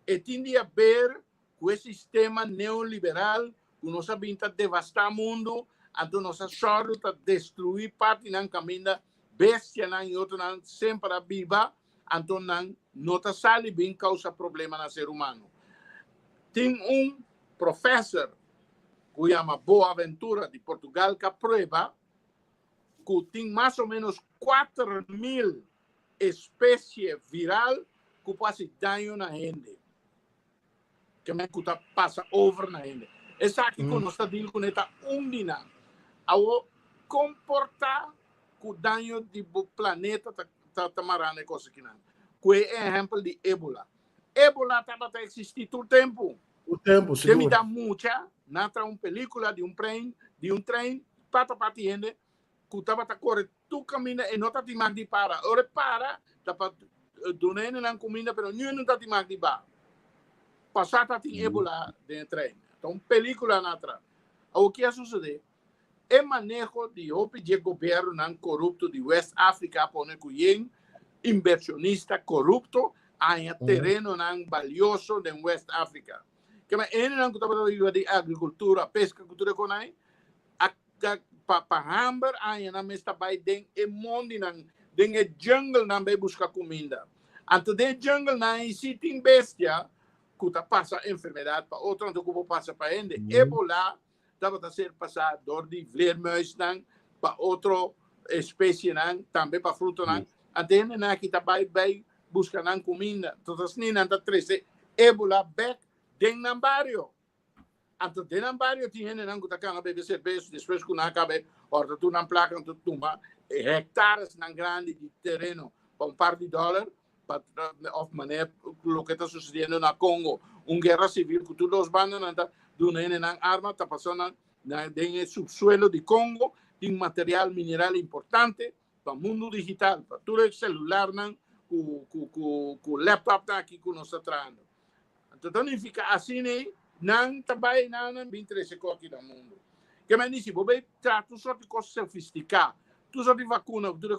E tem a ver com o sistema neoliberal que nós sabemos devastar o mundo, então nós sabemos destruir parte do caminho, bestia e outro sempre viva, então não está sale bem causa problema no ser humano. Tem professor que chama Boaventura de Portugal que prova que tem mais ou menos 4.000 espécies viral que fazem dano na gente. Que passa over na gente. Essa aqui que nós estamos dizendo que está dina. Ao comportar que o dano do planeta está marando coisa que não. Que é exemplo de Ebola. Ebola estava a existir todo o tempo. Se me dá muita, natra película de trem, pata gente, que estava a correr tu caminho e não está de mais de para. Ora para, estava donando na comida, mas não está de mais de para. Passata tem Ebola dentro trem. Então, película natra. O que sucede? É manejo de o governo não corrupto de West África, pone que inversionista corrupto, há terreno não valioso de West África. Que ele não está de agricultura, pesca, cultura com aí, para hamburger, aí na mesta vai den e mundo den jungle nan be busca comida. Anto de jungle nan sitting bestia, kuta passa enfermedade para outro, anto kubo passa para ende. Ebola, dava a ser passado door die vleermuis nan, para outro espécie nan, também para fruto nan. Ante na kita by busca nan comida. Todas ni nan ta trece ebola back den nan barrio. Anto den nan barrio tiene nan kuta kanga bebe cerveja, depois kuna acabe, orta tu nan placa, tu tumba hectares nan grande de terreno para par de dólar. Of maneira o que está sucedendo na Congo, guerra civil que todos os bandos doen en arma, está passando no subsuelo de Congo, tem material mineral importante para o mundo digital, para todo o celular, com laptop aqui que nós estamos trazendo. Então, fica assim, não também não bem interesse aqui no mundo. Que me disse, você trata tudo sorte de coisas sofisticadas, tudo sorte de vacuna, tudo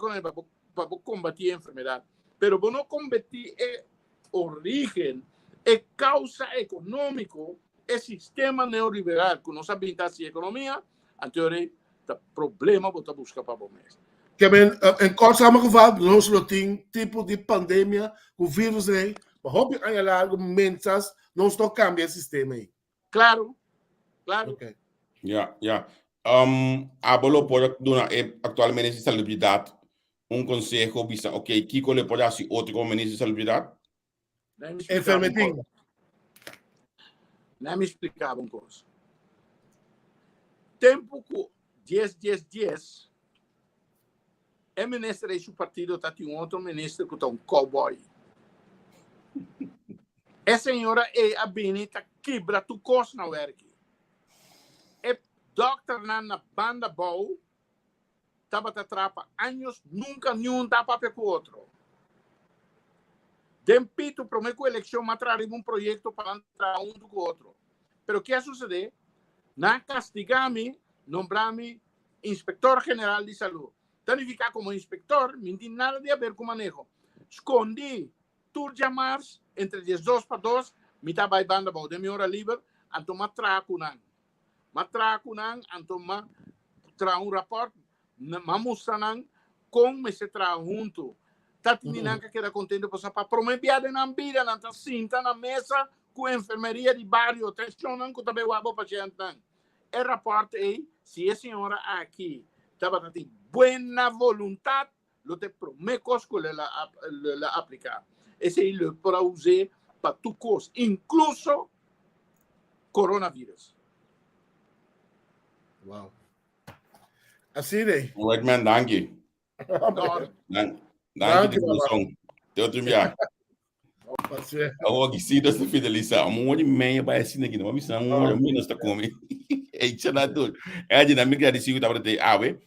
para combater a enfermidade. Pero no combatir a origem, a causa econômico, o sistema neoliberal, que não sabe a economia, a teoria, o problema você busca para o mês. Que em kort samengevat, nós não tem tipo de pandemia, o vírus aí, mas hoop aan je argumentos, nós não cambia o sistema aí. Claro, claro. Okay. Ja. Abolo por dona atualmente essa celebridade. Consejo, visa, Kiko le pode dar outro ministro de salubridade? Enfermetinho. Não me explicava uma coisa. Tempo que 10, o ministro do partido está com outro ministro que está um cowboy. A senhora é a benita quebra tu costa na werk. É doctor na banda boa. Estava te atrapa anos, nunca nenhum dá papel com o outro. Dempito, prometo a eleição, matarem projeto para entrar um com o outro. Pero o que sucede? Na castigar-me, nombrar-me inspetor general de saúde. Então, ficar como inspetor, não tem nada a ver com o manejo. Escondi, tu chamars, entre 2 para 2, me estava banda boa, de minha hora livre, anto matracunan. Matracunan, anto tra um rapport, mamusanan com me se tra junto tatininanca que era contente para prometer na vida na cinta na mesa com enfermeria de bairro tensionan com também o abo paciente é rapporto aí se a senhora aqui estava tem boa vontade lo te prometo que ela aplicar esse aí lo para usar para tu coisa incluso coronavírus. Wow. Assim, né? White man, danke. Danke de coração. Teu tremia. Eu sim, das fidelizar. Um monte de meia vai assim aqui, não missão, um menos tá comendo. É isso na tudo. É a dinâmica de seguir tava ter ave.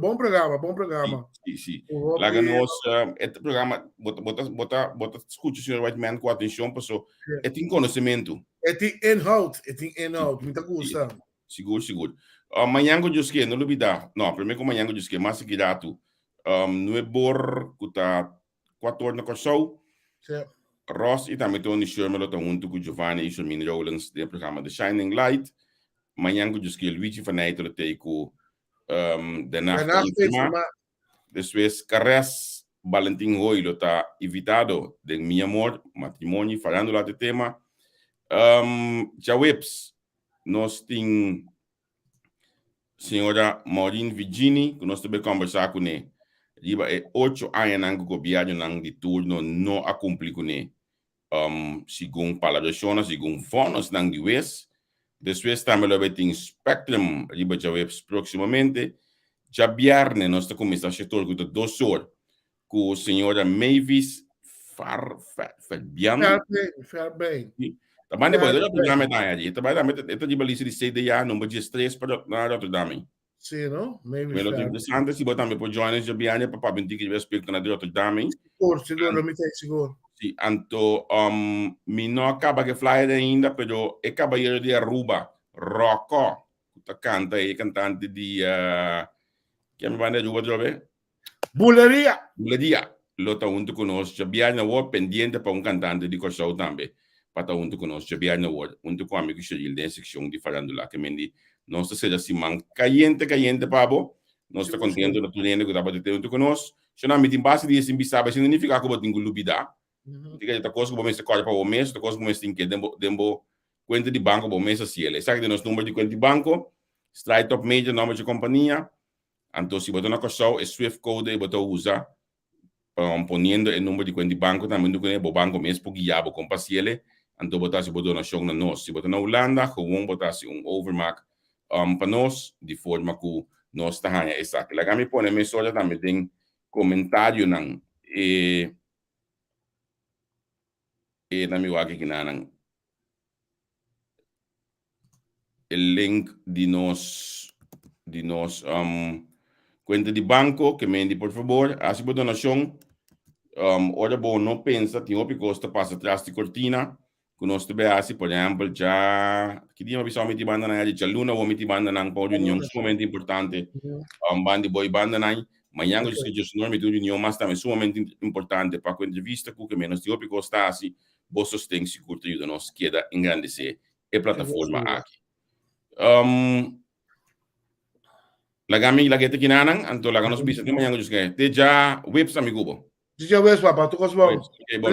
Bom programa. Sim. Lá que nós este programa bota escuta o senhor White man com atenção, pessoal. É tem conhecimento. É tem inhoud, muita coisa. Seguro. Amanhã eu disse que não olvidar. Não, primeiro amanhã eu disse que mais que dato. Não é bor que tá 4 horas na corção. Ross e também Tony Sherman está junto com Giovanni e Sherman Rowlands do programa The Shining Light. Amanhã eu disse que Luigi Faneito está com The Nacht. Depois Carres Valentim Roy está invitado de meu amor, matrimônio, falando lá do tema. Jaweps, nós temos senhora Maureen Vigini, que nós também conversar com ele. Riba é 8 anos que o viagem de turno não a cumprir com ele. Segundo palavras, segundo fonos nang de West. Depois também nós temos Spectrum, riba já webs proximamente. Já viernes nós estamos começando a setor com 2 horas com a senhora Mavis Fabiano. Fairbairn. Também depois do programa da aí, também da de balícia de CDA número 13 para na Rotterdam. Sim, não? Pelo interessante se botar me por join já biane para bentir que respeito na Rotterdam. Seguro, me tem seguro. Sim, anto mi não acaba que flyer ainda, pero é caballero de Aruba, Rocco, que canta aí cantante de que me banda de Aruba trobe? Buleria. Lo tá junto conosco, já biane o pendiente para cantante de show também. Para junto conosco, já biane o junto com amigo Cheryl da secção de farandola que mendi não se seja assim man caliente pabo Nós está contente na tulene que estava detendo conosco. Se não me tem base de esse bisabe, significa que eu tenho lubida. Diga tá coisa que você corre para o mês, tá coisa que você tem que dembo conta de banco para o mês assim. Ele sabe de nosso número de conta de banco, straight top major número de companhia. Então se botar na coisa, é Swift code botar usa poniendo o número de conta de banco também do que o banco mês porque já bo compasiele. Então botar se botar na show na nós, se botar na Holanda, gewoon botar se overmark para nós de forma que nós está ganhando exato. Lá me põe me soja também tem comentário não na mi wagi kinanang el link de nos cuenta de banco que me por favor así por donación ora bo no pensa tinha que costa passa atrás de cortina que nós te assim por exemplo já que dia bisogna metti banda na de luna ou metti banda na por reunião sumamente importante bandi boy banda na manhã que just norme de reunião mas também sumamente importante para a entrevista que menos tinha que costa assim vos sostém se curta ajuda nos queda engrandecer a plataforma aqui lagami lagete kinanang anto laganos bisa ti manhã just que te já webs amigo bo Diga, papá, tu gostou?